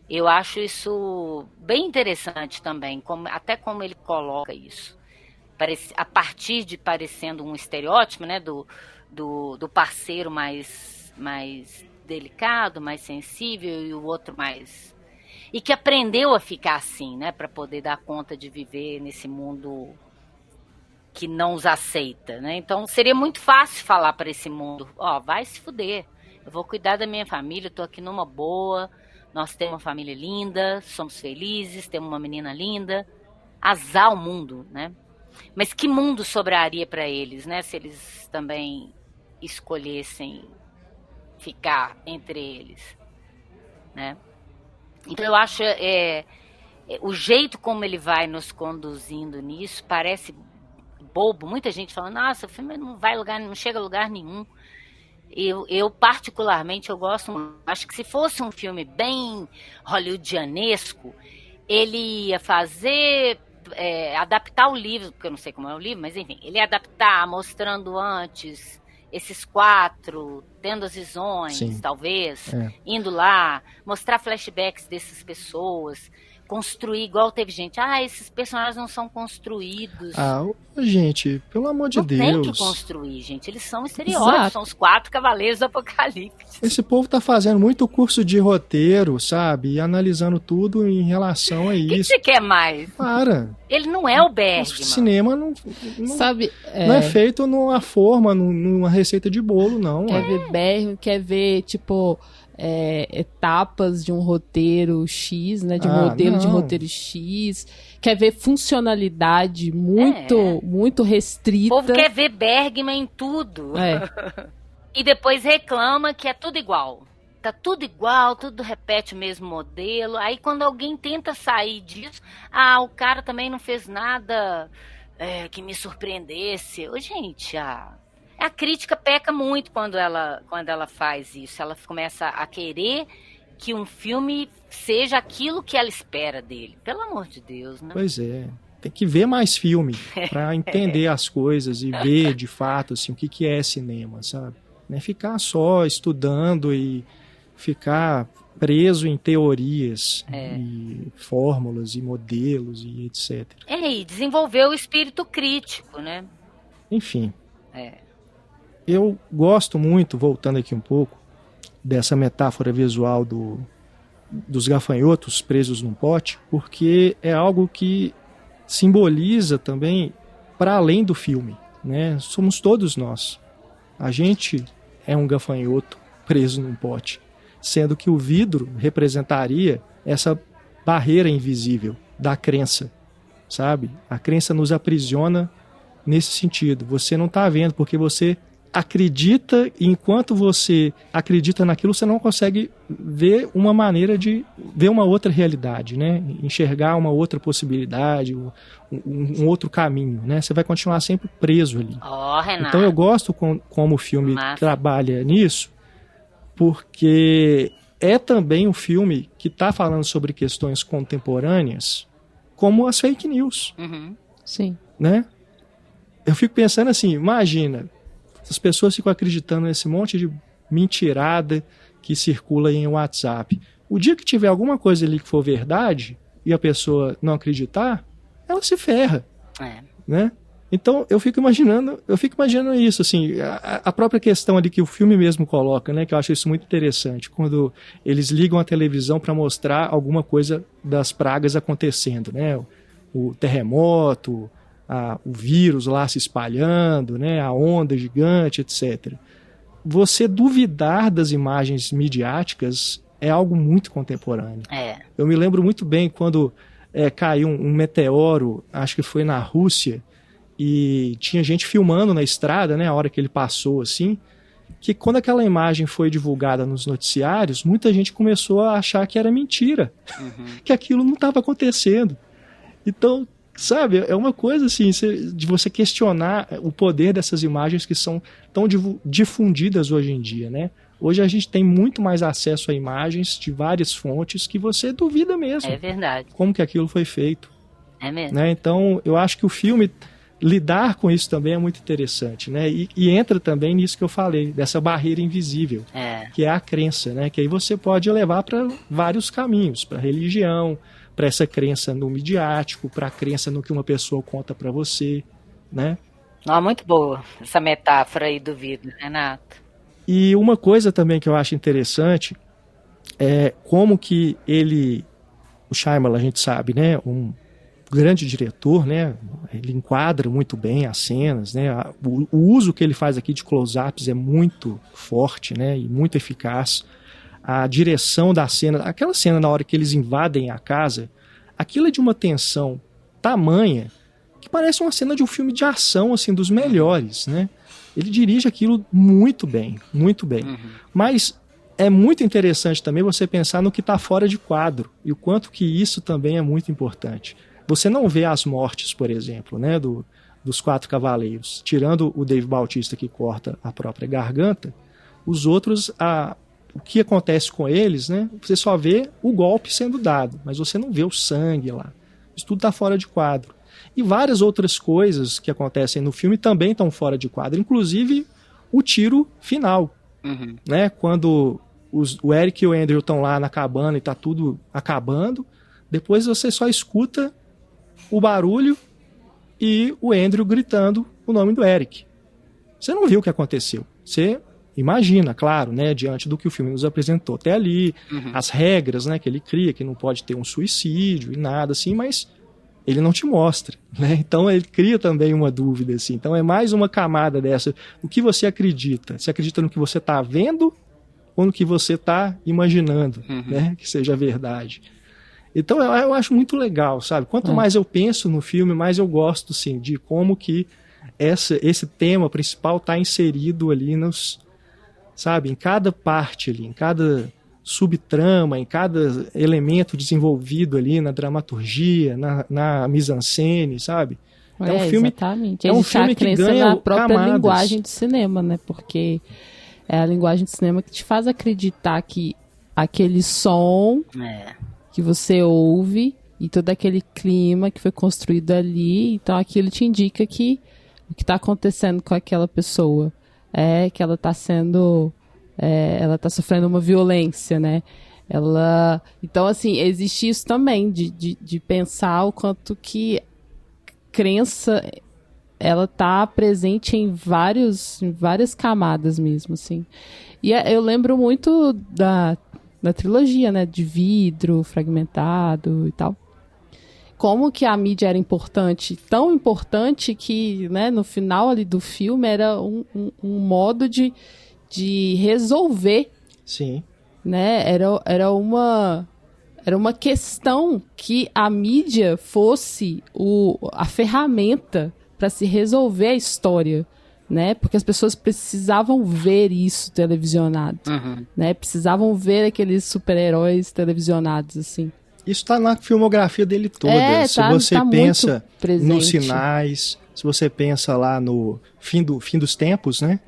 Eu acho isso bem interessante também, até como ele coloca isso. A partir de parecendo um estereótipo, né, do parceiro mais delicado, mais sensível, e o outro mais... E que aprendeu a ficar assim, né, para poder dar conta de viver nesse mundo que não os aceita, né? Então seria muito fácil falar para esse mundo, vai se fuder, eu vou cuidar da minha família, eu tô aqui numa boa, nós temos uma família linda, somos felizes, temos uma menina linda, azar o mundo, né? Mas que mundo sobraria para eles, né? Se eles também escolhessem ficar entre eles, né? Então eu acho o jeito como ele vai nos conduzindo nisso parece bobo. Muita gente falando, nossa, o filme não chega a lugar nenhum. Eu particularmente eu gosto. Acho que se fosse um filme bem hollywoodianesco, ele ia fazer adaptar o livro, porque eu não sei como é o livro, mas enfim, ele ia adaptar mostrando antes esses 4 tendo as visões, Sim. Talvez, indo lá, mostrar flashbacks dessas pessoas, construir, igual teve gente, esses personagens não são construídos. Gente, pelo amor de Deus. Não tem que construir, gente, eles são estereótipos, são os 4 cavaleiros do apocalipse. Esse povo tá fazendo muito curso de roteiro, sabe? E analisando tudo em relação a isso. O que você quer mais? Para. Ele não é o Bergman. O cinema não Sabe, não é feito numa forma, numa receita de bolo, não. Quer ver Bergman, quer ver, tipo... etapas de um roteiro X, né, de um modelo de roteiro X, quer ver funcionalidade muito restrita. O povo quer ver Bergman em tudo. E depois reclama que é tudo igual. Tá tudo igual, tudo repete o mesmo modelo. Aí quando alguém tenta sair disso, o cara também não fez nada que me surpreendesse. Gente, a crítica peca muito quando ela faz isso. Ela começa a querer que um filme seja aquilo que ela espera dele. Pelo amor de Deus, né? Pois é. Tem que ver mais filme para entender as coisas e ver, de fato, assim, o que é cinema, sabe? Não é ficar só estudando e ficar preso em teorias e fórmulas e modelos e etc. E desenvolver o espírito crítico, né? Enfim. Eu gosto muito, voltando aqui um pouco, dessa metáfora visual dos gafanhotos presos num pote, porque é algo que simboliza também para além do filme, né? Somos todos nós. A gente é um gafanhoto preso num pote, sendo que o vidro representaria essa barreira invisível da crença, sabe? A crença nos aprisiona nesse sentido. Você não está vendo porque você acredita, e enquanto você acredita naquilo, você não consegue ver uma maneira de ver uma outra realidade, né? Enxergar uma outra possibilidade, um outro caminho, né? Você vai continuar sempre preso ali. Renato. Então eu gosto como o filme trabalha nisso, porque é também um filme que está falando sobre questões contemporâneas, como as fake news. Sim. Né? Eu fico pensando assim, imagina, as pessoas ficam acreditando nesse monte de mentirada que circula em WhatsApp. O dia que tiver alguma coisa ali que for verdade e a pessoa não acreditar, ela se ferra, né? Então eu fico imaginando isso, assim, a própria questão ali que o filme mesmo coloca, né, que eu acho isso muito interessante, quando eles ligam a televisão para mostrar alguma coisa das pragas acontecendo, né, o terremoto, o vírus lá se espalhando, né, a onda gigante, etc. Você duvidar das imagens midiáticas é algo muito contemporâneo. Eu me lembro muito bem quando caiu um meteoro, acho que foi na Rússia, e tinha gente filmando na estrada, né, a hora que ele passou, assim, que quando aquela imagem foi divulgada nos noticiários, muita gente começou a achar que era mentira, que aquilo não estava acontecendo. Então, sabe, é uma coisa assim, de você questionar o poder dessas imagens que são tão difundidas hoje em dia, né? Hoje a gente tem muito mais acesso a imagens de várias fontes que você duvida mesmo. É verdade. Como que aquilo foi feito. É mesmo. Né? Então, eu acho que o filme lidar com isso também é muito interessante, né? E entra também nisso que eu falei, dessa barreira invisível, que é a crença, né? Que aí você pode levar para vários caminhos, para religião, para essa crença no midiático, para a crença no que uma pessoa conta para você, né? Não, muito boa essa metáfora aí do vidro, Renato. E uma coisa também que eu acho interessante é como que o Shyamalan, a gente sabe, né? Um grande diretor, né? Ele enquadra muito bem as cenas, né? O uso que ele faz aqui de close-ups é muito forte, né? E muito eficaz. A direção da cena, aquela cena na hora que eles invadem a casa, aquilo é de uma tensão tamanha que parece uma cena de um filme de ação, assim, dos melhores, né? Ele dirige aquilo muito bem, muito bem. Mas é muito interessante também você pensar no que está fora de quadro e o quanto que isso também é muito importante. Você não vê as mortes, por exemplo, né, dos 4 cavaleiros. Tirando o Dave Bautista que corta a própria garganta, os outros, o que acontece com eles, né, você só vê o golpe sendo dado, mas você não vê o sangue lá. Isso tudo está fora de quadro. E várias outras coisas que acontecem no filme também estão fora de quadro, inclusive o tiro final. Né, quando o Eric e o Andrew estão lá na cabana e está tudo acabando, depois você só escuta o barulho e o Andrew gritando o nome do Eric. Você não viu o que aconteceu. Você imagina, claro, né, diante do que o filme nos apresentou até ali, as regras, né, que ele cria, que não pode ter um suicídio e nada assim, mas ele não te mostra, né? Então ele cria também uma dúvida, assim. Então é mais uma camada dessa. O que você acredita? Você acredita no que você está vendo ou no que você está imaginando, né, que seja verdade? Então eu acho muito legal, sabe? Quanto mais eu penso no filme, mais eu gosto, sim, de como que esse tema principal está inserido ali sabe, em cada parte ali, em cada subtrama, em cada elemento desenvolvido ali na dramaturgia, na mise-en-scène, sabe? É um filme, exatamente. É um filme que ganha na própria camadas. Linguagem de cinema, né? Porque é a linguagem de cinema que te faz acreditar que aquele som que você ouve e todo aquele clima que foi construído ali, então aquilo te indica que o que está acontecendo com aquela pessoa é que ela está sofrendo uma violência, né? Então, assim, existe isso também, de pensar o quanto que crença ela tá presente em várias camadas mesmo, assim. E eu lembro muito da trilogia, né? De Vidro, Fragmentado e tal. Como que a mídia era importante, tão importante que, né, no final ali do filme era um modo de resolver. Sim. Né? Era uma questão que a mídia fosse a ferramenta para se resolver a história, né? Porque as pessoas precisavam ver isso televisionado, né? Precisavam ver aqueles super-heróis televisionados, assim. Isso está na filmografia dele toda. Se você pensa nos sinais, se você pensa lá no fim dos tempos, né?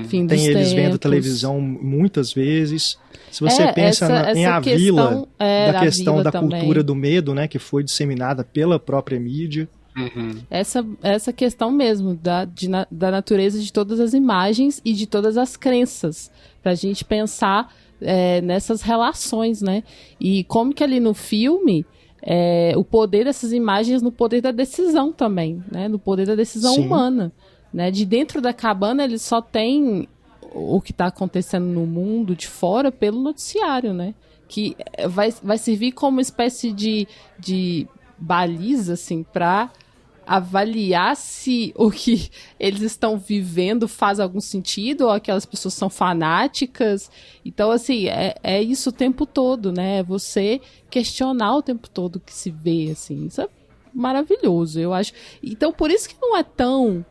Tem eles vendo televisão muitas vezes. Se você pensa em A Vila, da questão da cultura do medo, né? Que foi disseminada pela própria mídia. Essa questão mesmo da natureza de todas as imagens e de todas as crenças. Pra gente pensar nessas relações, né? E como que ali no filme, o poder dessas imagens no poder da decisão também, né? No poder da decisão Sim. humana, né? De dentro da cabana, ele só tem o que está acontecendo no mundo de fora pelo noticiário, né? Que vai servir como uma espécie de baliza, assim, para avaliar se o que eles estão vivendo faz algum sentido ou aquelas pessoas são fanáticas. Então, assim, é isso o tempo todo, né? É você questionar o tempo todo o que se vê, assim. Isso é maravilhoso, eu acho. Então, por isso que não é tão...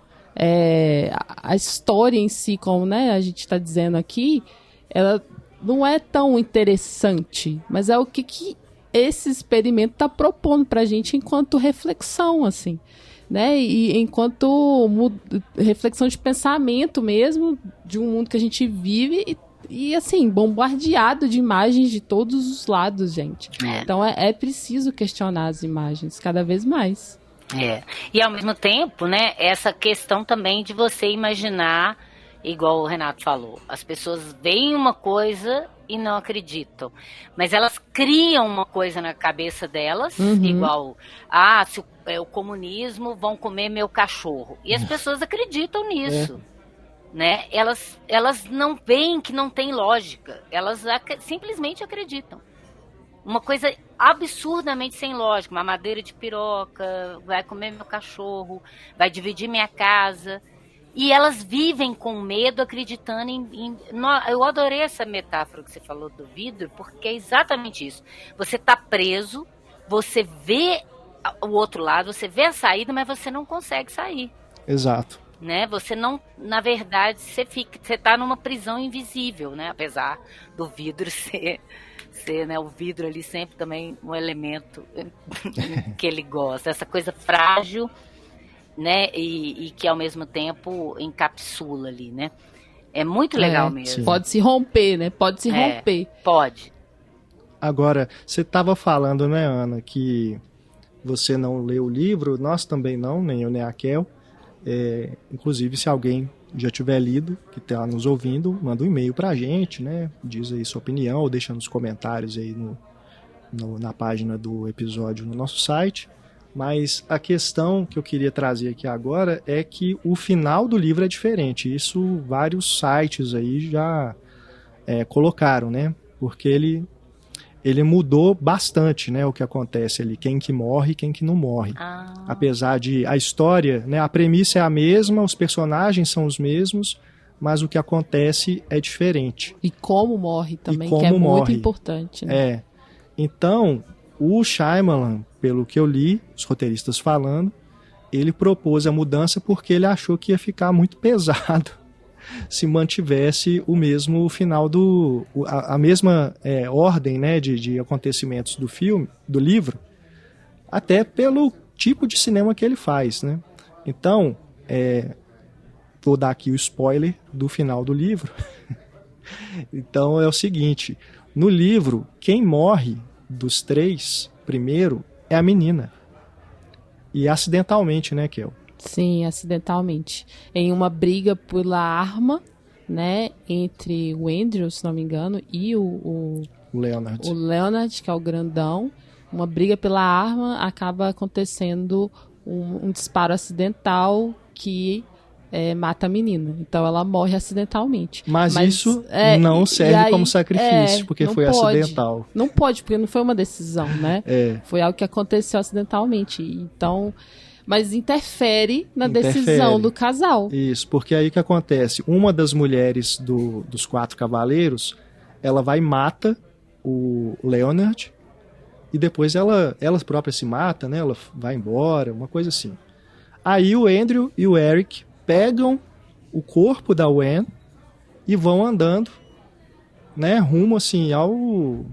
a história em si, como, né, a gente está dizendo aqui, ela não é tão interessante, mas é o que esse experimento está propondo para a gente enquanto reflexão, assim, né, e enquanto reflexão de pensamento mesmo, de um mundo que a gente vive e assim, bombardeado de imagens de todos os lados, gente. Então é preciso questionar as imagens cada vez mais. E ao mesmo tempo, né, essa questão também de você imaginar, igual o Renato falou, as pessoas veem uma coisa e não acreditam, mas elas criam uma coisa na cabeça delas, igual, se o comunismo vão comer meu cachorro, e as pessoas acreditam nisso, né? Elas não veem que não tem lógica, elas simplesmente acreditam. Uma coisa absurdamente sem lógica. Uma madeira de piroca, vai comer meu cachorro, vai dividir minha casa. E elas vivem com medo, acreditando eu adorei essa metáfora que você falou do vidro, porque é exatamente isso. Você está preso, você vê o outro lado, você vê a saída, mas você não consegue sair. Exato. Né? Você não, na verdade, você está numa prisão invisível, né? Apesar do vidro ser, né? O vidro ali sempre também um elemento que ele gosta, essa coisa frágil, né? E que ao mesmo tempo encapsula ali, né? É muito legal mesmo. Sim. Pode se romper, né? Pode se romper. Pode. Agora, você estava falando, né, Ana, que você não leu o livro, nós também não, nem eu nem a Kel. Inclusive, se alguém já tiver lido, que está nos ouvindo, manda um e-mail para a gente, né? Diz aí sua opinião, ou deixa nos comentários aí na página do episódio no nosso site. Mas a questão que eu queria trazer aqui agora é que o final do livro é diferente. Isso vários sites aí já colocaram, né? Porque ele mudou bastante, né, o que acontece ali, quem que morre e quem que não morre. Apesar de a história, né, a premissa é a mesma, os personagens são os mesmos, mas o que acontece é diferente. E como morre também, que é muito importante. Né? Então, o Shyamalan, pelo que eu li, os roteiristas falando, ele propôs a mudança porque ele achou que ia ficar muito pesado se mantivesse o mesmo final a mesma ordem, né, de acontecimentos do filme, do livro, até pelo tipo de cinema que ele faz, né? Então, vou dar aqui o spoiler do final do livro. Então é o seguinte, no livro, quem morre dos três primeiro é a menina. E acidentalmente, né, Kel? Sim, acidentalmente. Em uma briga pela arma, né, entre o Andrew, se não me engano, e o Leonard. O Leonard, que é o grandão. Uma briga pela arma, acaba acontecendo um disparo acidental que mata a menina. Então ela morre acidentalmente. Mas isso não serve aí, como sacrifício, porque foi acidental. Não pode, porque não foi uma decisão, né? Foi algo que aconteceu acidentalmente. Então... Mas interfere na decisão do casal. Isso, porque aí o que acontece? Uma das mulheres dos 4 cavaleiros, ela vai e mata o Leonard, e depois ela própria se mata, né? Ela vai embora, uma coisa assim. Aí o Andrew e o Eric pegam o corpo da Wen e vão andando, né? Rumo assim ao...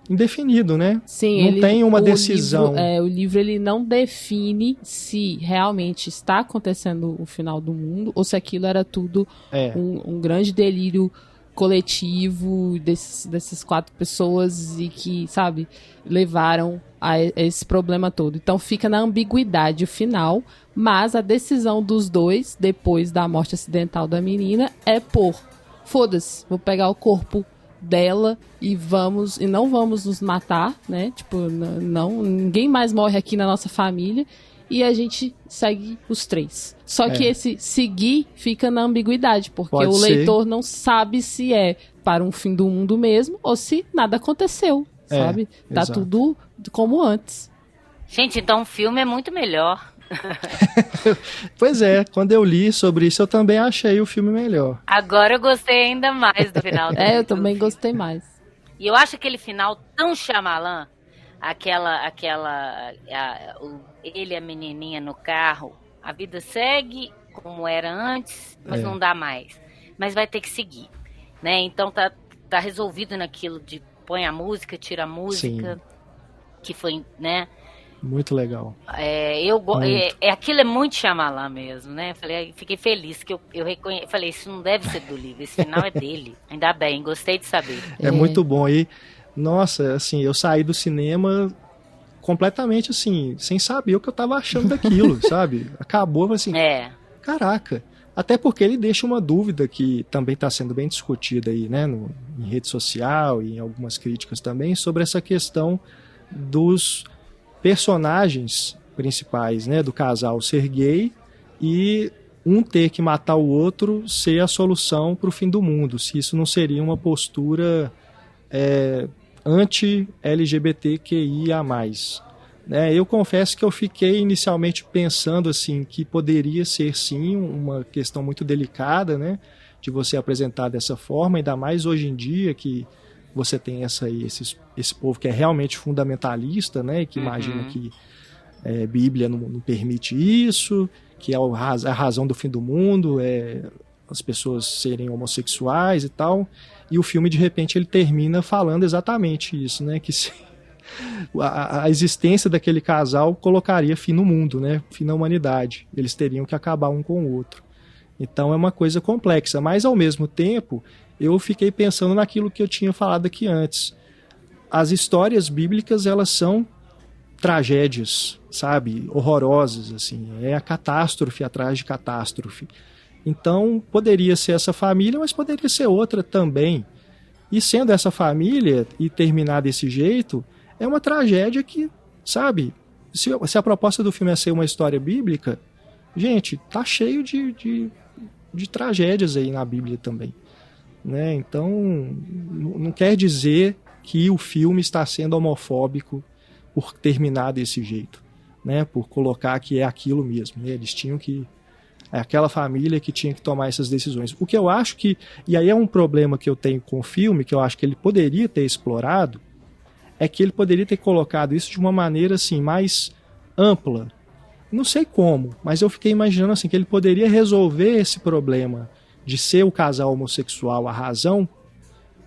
indefinido, né? Sim, não tem uma decisão. O livro ele não define se realmente está acontecendo o final do mundo ou se aquilo era tudo um grande delírio coletivo dessas 4 pessoas e que, sabe, levaram a esse problema todo. Então fica na ambiguidade o final, mas a decisão dos dois, depois da morte acidental da menina, é foda-se, vou pegar o corpo dela e não vamos nos matar, né? Tipo, ninguém mais morre aqui na nossa família e a gente segue os 3. Só que esse seguir fica na ambiguidade, porque o leitor não sabe se é para um fim do mundo mesmo ou se nada aconteceu, sabe? Tá exato. tudo como antes. Gente, então o filme é muito melhor. Pois é, quando eu li sobre isso, eu também achei o filme melhor. Agora eu gostei ainda mais do final. Eu também gostei mais. E eu acho aquele final tão Shyamalan, ele e a menininha no carro, a vida segue como era antes, mas não dá mais. Mas vai ter que seguir, né? Então tá resolvido naquilo de põe a música, tira a música, sim, que foi, né? Muito legal. Aquilo é muito Shyamalan mesmo, né? Fiquei feliz que eu reconheci. Falei, isso não deve ser do livro, esse final é dele. Ainda bem, gostei de saber. É muito bom. E, nossa, assim, eu saí do cinema completamente assim, sem saber o que eu tava achando daquilo, sabe? Acabou assim, caraca. Até porque ele deixa uma dúvida que também está sendo bem discutida aí, né? Em rede social e em algumas críticas também, sobre essa questão dos personagens principais, né, do casal ser gay e um ter que matar o outro ser a solução para o fim do mundo, se isso não seria uma postura anti-LGBTQIA+. Né? Eu confesso que eu fiquei inicialmente pensando assim, que poderia ser sim uma questão muito delicada, né, de você apresentar dessa forma, ainda mais hoje em dia que você tem esse povo que é realmente fundamentalista, né, e que imagina que Bíblia não permite isso, que é a razão do fim do mundo, as pessoas serem homossexuais e tal, e o filme, de repente, ele termina falando exatamente isso, né, que a existência daquele casal colocaria fim no mundo, né, fim na humanidade, eles teriam que acabar um com o outro. Então é uma coisa complexa, mas ao mesmo tempo eu fiquei pensando naquilo que eu tinha falado aqui antes. As histórias bíblicas, elas são tragédias, sabe? Horrorosas, assim. É a catástrofe atrás de catástrofe. Então, poderia ser essa família, mas poderia ser outra também. E sendo essa família e terminar desse jeito, é uma tragédia que, sabe? Se a proposta do filme é ser uma história bíblica, gente, tá cheio de tragédias aí na Bíblia também. Né? Então, não quer dizer que o filme está sendo homofóbico por terminar desse jeito, né? Por colocar que é aquilo mesmo, né? Eles tinham que... É aquela família que tinha que tomar essas decisões. O que eu acho que... E aí é um problema que eu tenho com o filme, que eu acho que ele poderia ter explorado, é que ele poderia ter colocado isso de uma maneira assim, mais ampla. Não sei como, mas eu fiquei imaginando assim, que ele poderia resolver esse problema de ser o casal homossexual a razão,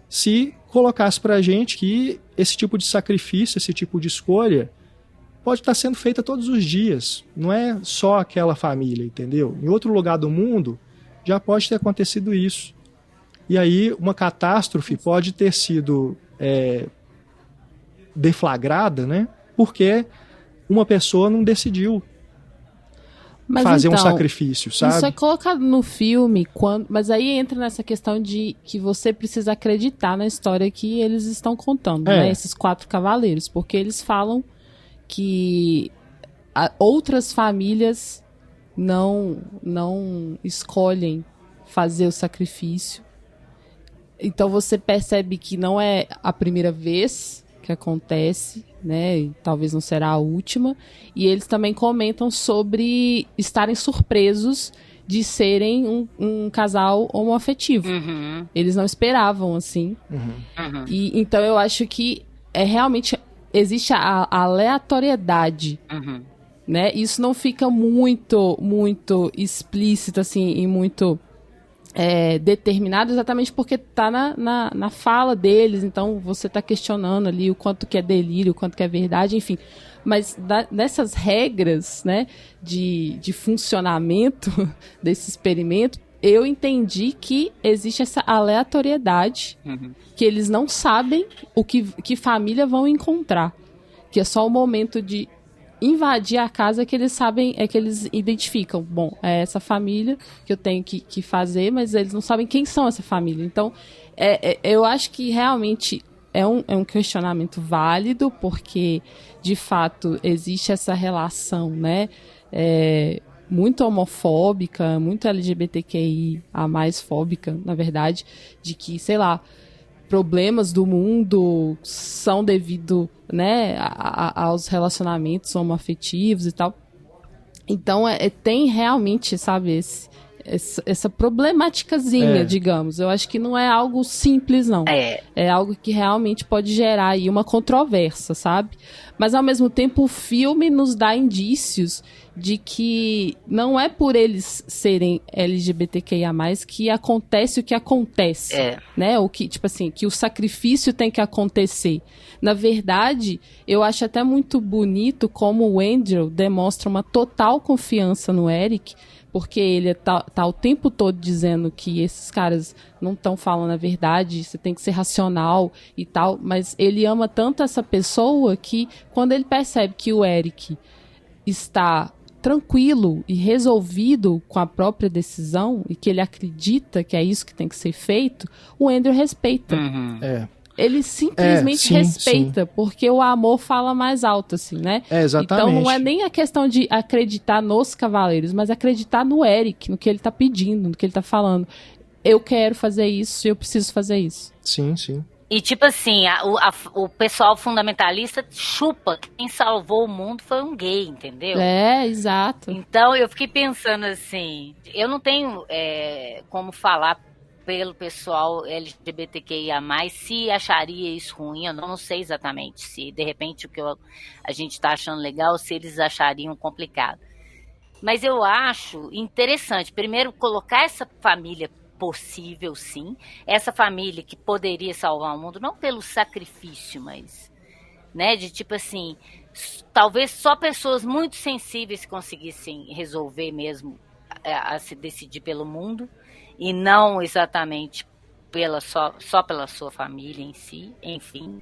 se colocasse pra gente que esse tipo de sacrifício, esse tipo de escolha, pode estar sendo feita todos os dias. Não é só aquela família, entendeu? Em outro lugar do mundo, já pode ter acontecido isso. E aí, uma catástrofe pode ter sido deflagrada, né? Porque uma pessoa não decidiu fazer um sacrifício, sabe? Isso é colocado no filme, mas aí entra nessa questão de que você precisa acreditar na história que eles estão contando, né? Esses 4 cavaleiros, porque eles falam que outras famílias não escolhem fazer o sacrifício. Então você percebe que não é a primeira vez que acontece, né? E talvez não será a última. E eles também comentam sobre estarem surpresos de serem um casal homoafetivo. Uhum. Eles não esperavam, assim. Uhum. E então eu acho que realmente existe a aleatoriedade, né? Isso não fica muito explícito, assim, e muito determinado, exatamente porque tá na fala deles. Então você tá questionando ali o quanto que é delírio, o quanto que é verdade, enfim. Mas dessas regras, né, de funcionamento desse experimento, eu entendi que existe essa aleatoriedade, que eles não sabem que família vão encontrar, que é só o momento de invadir a casa que eles sabem, que eles identificam. Bom, é essa família que eu tenho que fazer, mas eles não sabem quem são essa família. Então, eu acho que realmente é um questionamento válido, porque, de fato, existe essa relação, né? Muito homofóbica, muito LGBTQI, a mais fóbica, na verdade, de que, sei lá, problemas do mundo são devido, né, aos relacionamentos homoafetivos e tal. Então, tem realmente, sabe, essa problemáticazinha, digamos. Eu acho que não é algo simples, não. É algo que realmente pode gerar aí uma controvérsia, sabe? Mas, ao mesmo tempo, o filme nos dá indícios de que não é por eles serem LGBTQIA+, que acontece o que acontece, né? O que, tipo assim, que o sacrifício tem que acontecer. Na verdade, eu acho até muito bonito como o Andrew demonstra uma total confiança no Eric, porque ele tá o tempo todo dizendo que esses caras não estão falando a verdade, você tem que ser racional e tal, mas ele ama tanto essa pessoa que quando ele percebe que o Eric está tranquilo e resolvido com a própria decisão e que ele acredita que é isso que tem que ser feito, o Andrew respeita. Ele simplesmente respeita, porque o amor fala mais alto, assim, né? Exatamente. Então não é nem a questão de acreditar nos cavaleiros, mas acreditar no Eric, no que ele tá pedindo, no que ele tá falando. Eu quero fazer isso, eu preciso fazer isso. Sim. E tipo assim, o pessoal fundamentalista chupa que quem salvou o mundo foi um gay, entendeu? Exato. Então eu fiquei pensando assim, eu não tenho como falar pelo pessoal LGBTQIA+, se acharia isso ruim, eu não sei exatamente, se de repente o que a gente está achando legal, se eles achariam complicado. Mas eu acho interessante, primeiro, colocar essa família possível, sim, essa família que poderia salvar o mundo, não pelo sacrifício, mas, né, de tipo assim, talvez só pessoas muito sensíveis conseguissem resolver mesmo a se decidir pelo mundo, e não exatamente só pela sua família em si, enfim.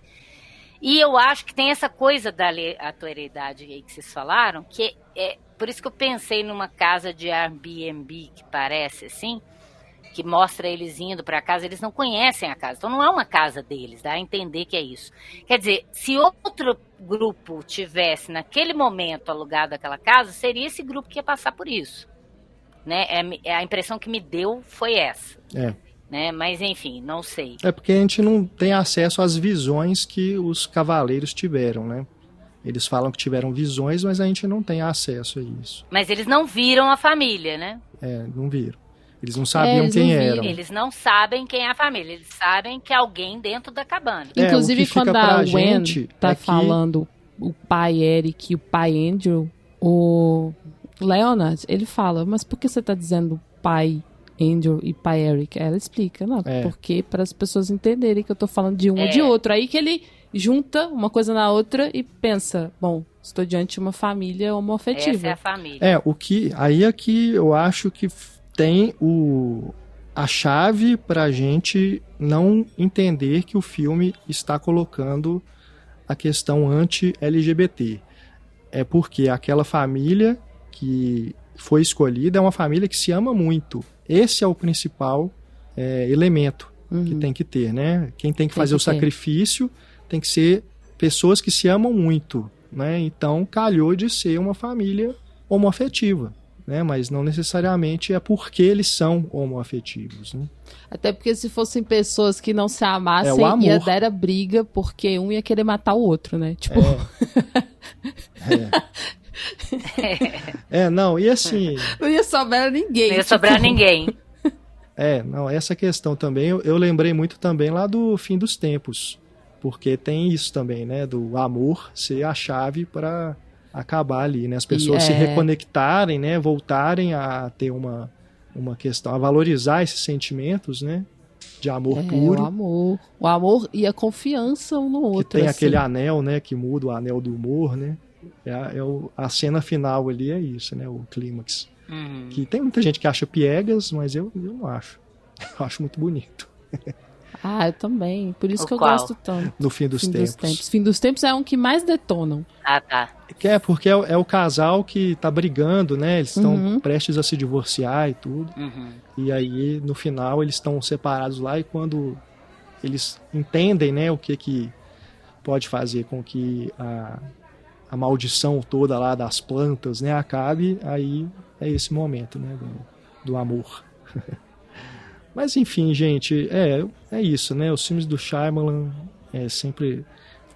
E eu acho que tem essa coisa da aleatoriedade aí que vocês falaram, que por isso que eu pensei numa casa de Airbnb que parece assim, que mostra eles indo para casa, eles não conhecem a casa, então não é uma casa deles, dá a entender que é isso. Quer dizer, se outro grupo tivesse naquele momento alugado aquela casa, seria esse grupo que ia passar por isso. Né? A impressão que me deu foi essa. Né? Mas enfim, não sei. É porque a gente não tem acesso às visões que os cavaleiros tiveram, né? Eles falam que tiveram visões, mas a gente não tem acesso a isso. Mas eles não viram a família, né? Não viram. Eles não sabiam quem eram. Eles não sabem quem é a família, eles sabem que é alguém dentro da cabana. Inclusive, quando a Gwen tá falando o pai Eric e o pai Andrew, o Leonard, ele fala, mas por que você tá dizendo pai Andrew e pai Eric? Ela explica, não, porque para as pessoas entenderem que eu tô falando de um ou de outro. Aí que ele junta uma coisa na outra e pensa, bom, estou diante de uma família homoafetiva. Essa é a família. Aí é que eu acho que tem a chave pra gente não entender que o filme está colocando a questão anti-LGBT. É porque aquela família que foi escolhida é uma família que se ama muito. Esse é o principal elemento que tem que ter, né? Quem tem que fazer o sacrifício tem que ser pessoas que se amam muito, né? Então, calhou de ser uma família homoafetiva, né? Mas não necessariamente é porque eles são homoafetivos, né? Até porque se fossem pessoas que não se amassem, ia dar a briga, porque um ia querer matar o outro, né? Tipo... não, e assim... Não ia sobrar ninguém. Não ia sobrar ninguém. Essa questão também, eu lembrei muito também lá do Fim dos Tempos, porque tem isso também, né, do amor ser a chave para acabar ali, né, as pessoas se reconectarem, né, voltarem a ter uma questão, a valorizar esses sentimentos, né, de amor puro. O amor e a confiança um no outro. Que tem assim. aquele anel, né, que muda o anel do humor, né, a cena final ali é isso, né, o clímax. Que tem muita gente que acha piegas, mas eu não acho. Eu acho muito bonito. Ah, eu também. Por isso O que eu qual? gosto tanto. No Fim dos Tempos. Fim dos Tempos é um que mais detonam. Ah, tá. Que é porque é o casal que tá brigando, né? Eles estão prestes a se divorciar e tudo. Uhum. E aí, no final, eles estão separados lá e quando eles entendem, né, o que pode fazer com que a maldição toda lá das plantas, né, acabe, aí é esse momento, né, do amor. Mas enfim, gente, é isso, né? Os filmes do Shyamalan é sempre,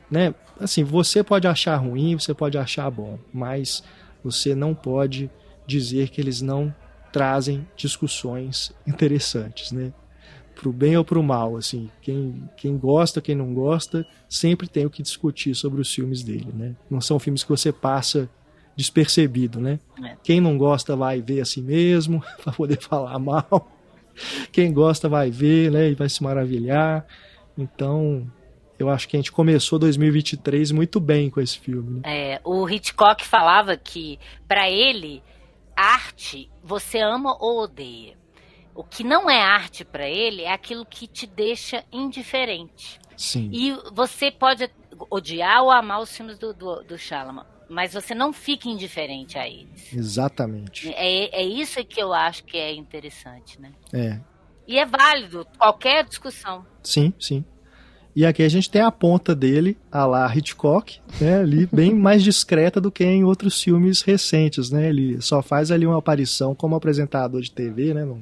né? Assim, você pode achar ruim, você pode achar bom, mas você não pode dizer que eles não trazem discussões interessantes, né? Pro bem ou pro mal, assim. Quem gosta, quem não gosta, sempre tem o que discutir sobre os filmes dele, né? Não são filmes que você passa despercebido, né? Quem não gosta vai ver assim mesmo, para poder falar mal. Quem gosta vai ver, né, e vai se maravilhar. Então, eu acho que a gente começou 2023 muito bem com esse filme, né? O Hitchcock falava que, para ele, arte você ama ou odeia. O que não é arte para ele é aquilo que te deixa indiferente. Sim. E você pode odiar ou amar os filmes do Shyamalan, mas você não fica indiferente a eles. Exatamente. É isso que eu acho que é interessante, né? E é válido qualquer discussão. Sim, sim. E aqui a gente tem a ponta dele, a la Hitchcock, né, ali bem mais discreta do que em outros filmes recentes, né? Ele só faz ali uma aparição como apresentador de TV, né, num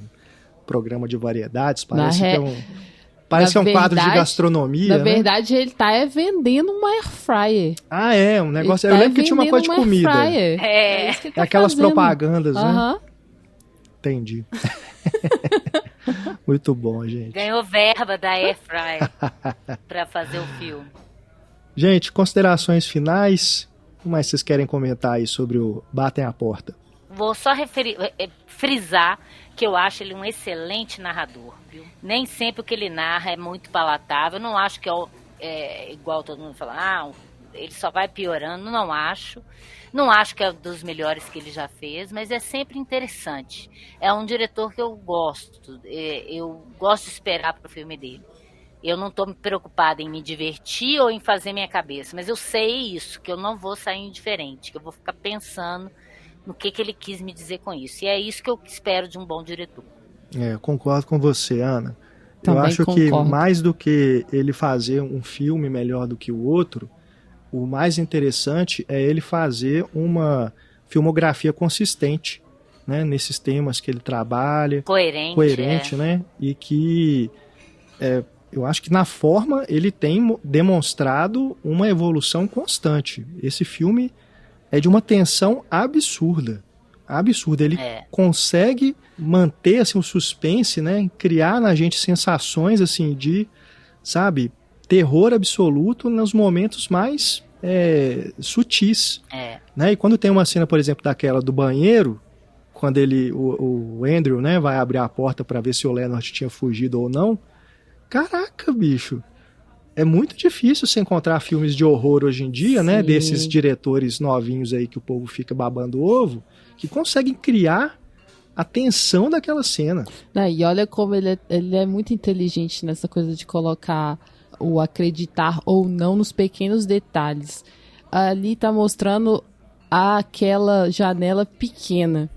programa de variedades, parece que é um quadro de gastronomia, na verdade, ele tá vendendo uma air fryer. Ah, um negócio. Eu lembro que tinha uma coisa de comida. É isso que ele tá aquelas fazendo. propagandas, né? Entendi. Muito bom, gente. Ganhou verba da Air Fryer pra fazer o filme. Gente, considerações finais. O que mais vocês querem comentar aí sobre o Batem a Porta? Vou só frisar que eu acho ele um excelente narrador, viu? Nem sempre o que ele narra é muito palatável. Eu não acho que é igual todo mundo fala, ele só vai piorando. Não acho. Não acho que é um dos melhores que ele já fez, mas é sempre interessante. É um diretor que eu gosto. Eu gosto de esperar pro filme dele. Eu não estou preocupada em me divertir ou em fazer minha cabeça, mas eu sei isso, que eu não vou sair indiferente, que eu vou ficar pensando no que ele quis me dizer com isso. E é isso que eu espero de um bom diretor. Concordo com você, Ana. Também eu acho concordo. Que mais do que ele fazer um filme melhor do que o outro, o mais interessante é ele fazer uma filmografia consistente, né, nesses temas que ele trabalha. Coerente, né? E que eu acho que na forma ele tem demonstrado uma evolução constante. Esse filme é de uma tensão absurda. Ele consegue manter assim, o suspense, né? Criar na gente sensações assim, de, sabe, terror absoluto nos momentos mais sutis. Né? E quando tem uma cena, por exemplo, daquela do banheiro, quando o Andrew, né, vai abrir a porta para ver se o Leonard tinha fugido ou não, caraca, bicho, é muito difícil você encontrar filmes de horror hoje em dia, né, desses diretores novinhos aí que o povo fica babando ovo, que conseguem criar a tensão daquela cena. E olha como ele é muito inteligente nessa coisa de colocar o acreditar ou não nos pequenos detalhes. Ali tá mostrando aquela janela pequena.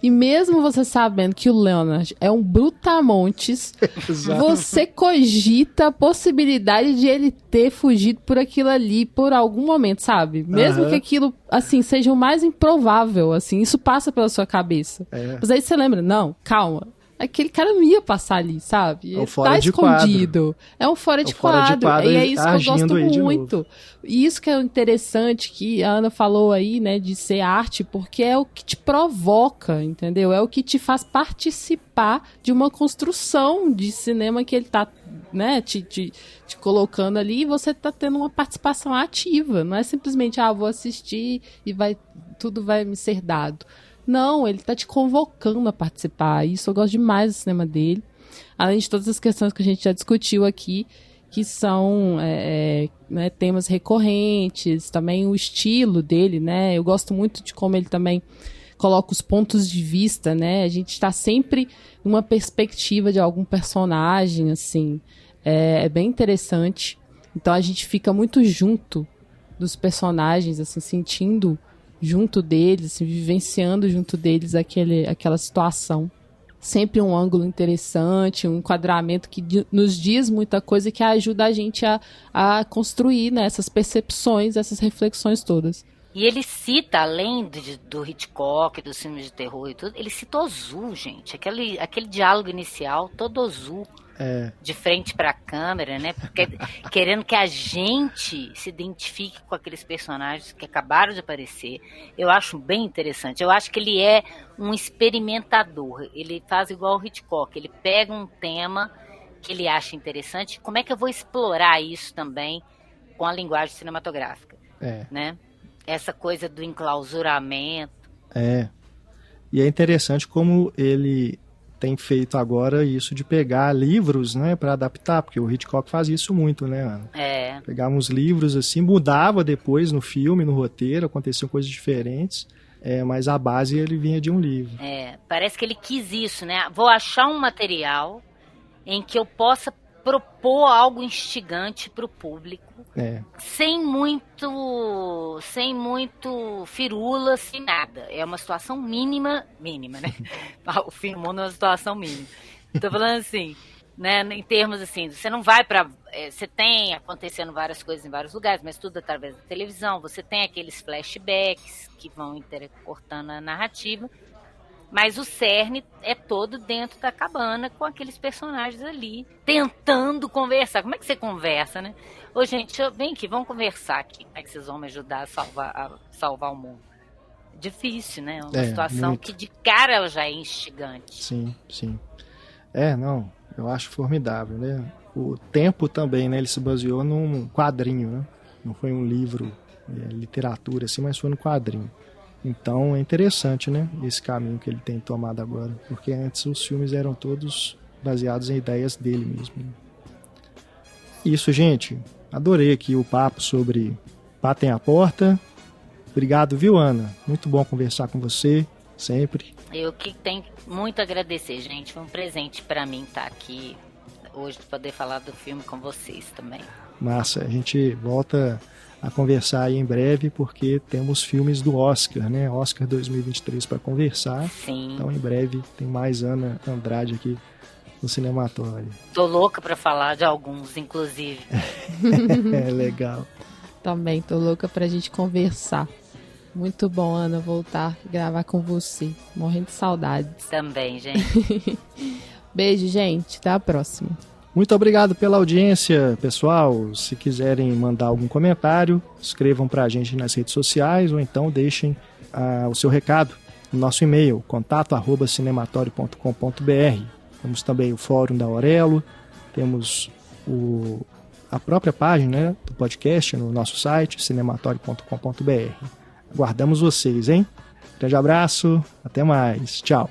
E mesmo você sabendo que o Leonard é um brutamontes, você cogita a possibilidade de ele ter fugido por aquilo ali por algum momento, sabe? Mesmo que aquilo, assim, seja o mais improvável, assim, isso passa pela sua cabeça. Mas aí você lembra, não, calma. Aquele cara não ia passar ali, sabe? Ele tá escondido. É um fora de quadro. E é isso que eu gosto muito. E isso que é interessante que a Ana falou aí, né, de ser arte, porque é o que te provoca, entendeu? É o que te faz participar de uma construção de cinema que ele tá, né, te colocando ali, e você tá tendo uma participação ativa. Não é simplesmente, vou assistir e tudo vai me ser dado. Não, ele tá te convocando a participar. Isso eu gosto demais do cinema dele. Além de todas as questões que a gente já discutiu aqui, que são né, temas recorrentes, também o estilo dele, né? Eu gosto muito de como ele também coloca os pontos de vista, né? A gente está sempre numa perspectiva de algum personagem, assim. É bem interessante. Então a gente fica muito junto dos personagens, assim, sentindo junto deles, assim, vivenciando junto deles aquela situação. Sempre um ângulo interessante, um enquadramento que nos diz muita coisa e que ajuda a gente a construir, né, essas percepções, essas reflexões todas. E ele cita, além do Hitchcock, dos filmes de terror e tudo, ele cita Ozu, gente. Aquele diálogo inicial, todo Ozu, de frente para a câmera, né? Porque, querendo que a gente se identifique com aqueles personagens que acabaram de aparecer. Eu acho bem interessante. Eu acho que ele é um experimentador. Ele faz igual o Hitchcock. Ele pega um tema que ele acha interessante. Como é que eu vou explorar isso também com a linguagem cinematográfica? Né? Essa coisa do enclausuramento. E é interessante como ele tem feito agora isso de pegar livros, né, para adaptar, porque o Hitchcock faz isso muito, né, Ana? Pegava uns livros assim, mudava depois no filme, no roteiro, aconteciam coisas diferentes, mas a base ele vinha de um livro. Parece que ele quis isso, né? Vou achar um material em que eu possa propor algo instigante para o público, sem muito firula, sem nada. É uma situação mínima, né? O fim do mundo é uma situação mínima. Estou falando assim, né? Em termos assim, você não vai para... Você tem acontecendo várias coisas em vários lugares, mas tudo através da televisão. Você tem aqueles flashbacks que vão intercortando a narrativa. Mas o cerne é todo dentro da cabana com aqueles personagens ali, tentando conversar. Como é que você conversa, né? Ô, gente, vem aqui, vamos conversar aqui. Como é que vocês vão me ajudar a salvar o mundo? Difícil, né? Uma situação muito. Que de cara ela já é instigante. Sim. Não, eu acho formidável, né? O tempo também, né? Ele se baseou num quadrinho, né? Não foi um livro, literatura, assim, mas foi no quadrinho. Então é interessante, né, esse caminho que ele tem tomado agora, porque antes os filmes eram todos baseados em ideias dele mesmo. Isso, gente, adorei aqui o papo sobre Batem a Porta. Obrigado, viu, Ana? Muito bom conversar com você, sempre. Eu que tenho muito a agradecer, gente, foi um presente para mim estar aqui hoje, poder falar do filme com vocês também. Massa, a gente volta a conversar aí em breve, porque temos filmes do Oscar, né? Oscar 2023 para conversar. Sim. Então, em breve, tem mais Ana Andrade aqui no Cinematório. Tô louca para falar de alguns, inclusive. Legal. Também tô louca pra gente conversar. Muito bom, Ana, voltar a gravar com você. Morrendo de saudades. Também, gente. Beijo, gente. Até a próxima. Muito obrigado pela audiência, pessoal. Se quiserem mandar algum comentário, escrevam para a gente nas redes sociais ou então deixem o seu recado no nosso e-mail, contato@cinematório.com.br. Temos também o Fórum da Aurelo, temos a própria página, né, do podcast no nosso site, cinematório.com.br. Aguardamos vocês, hein? Grande abraço, até mais, tchau.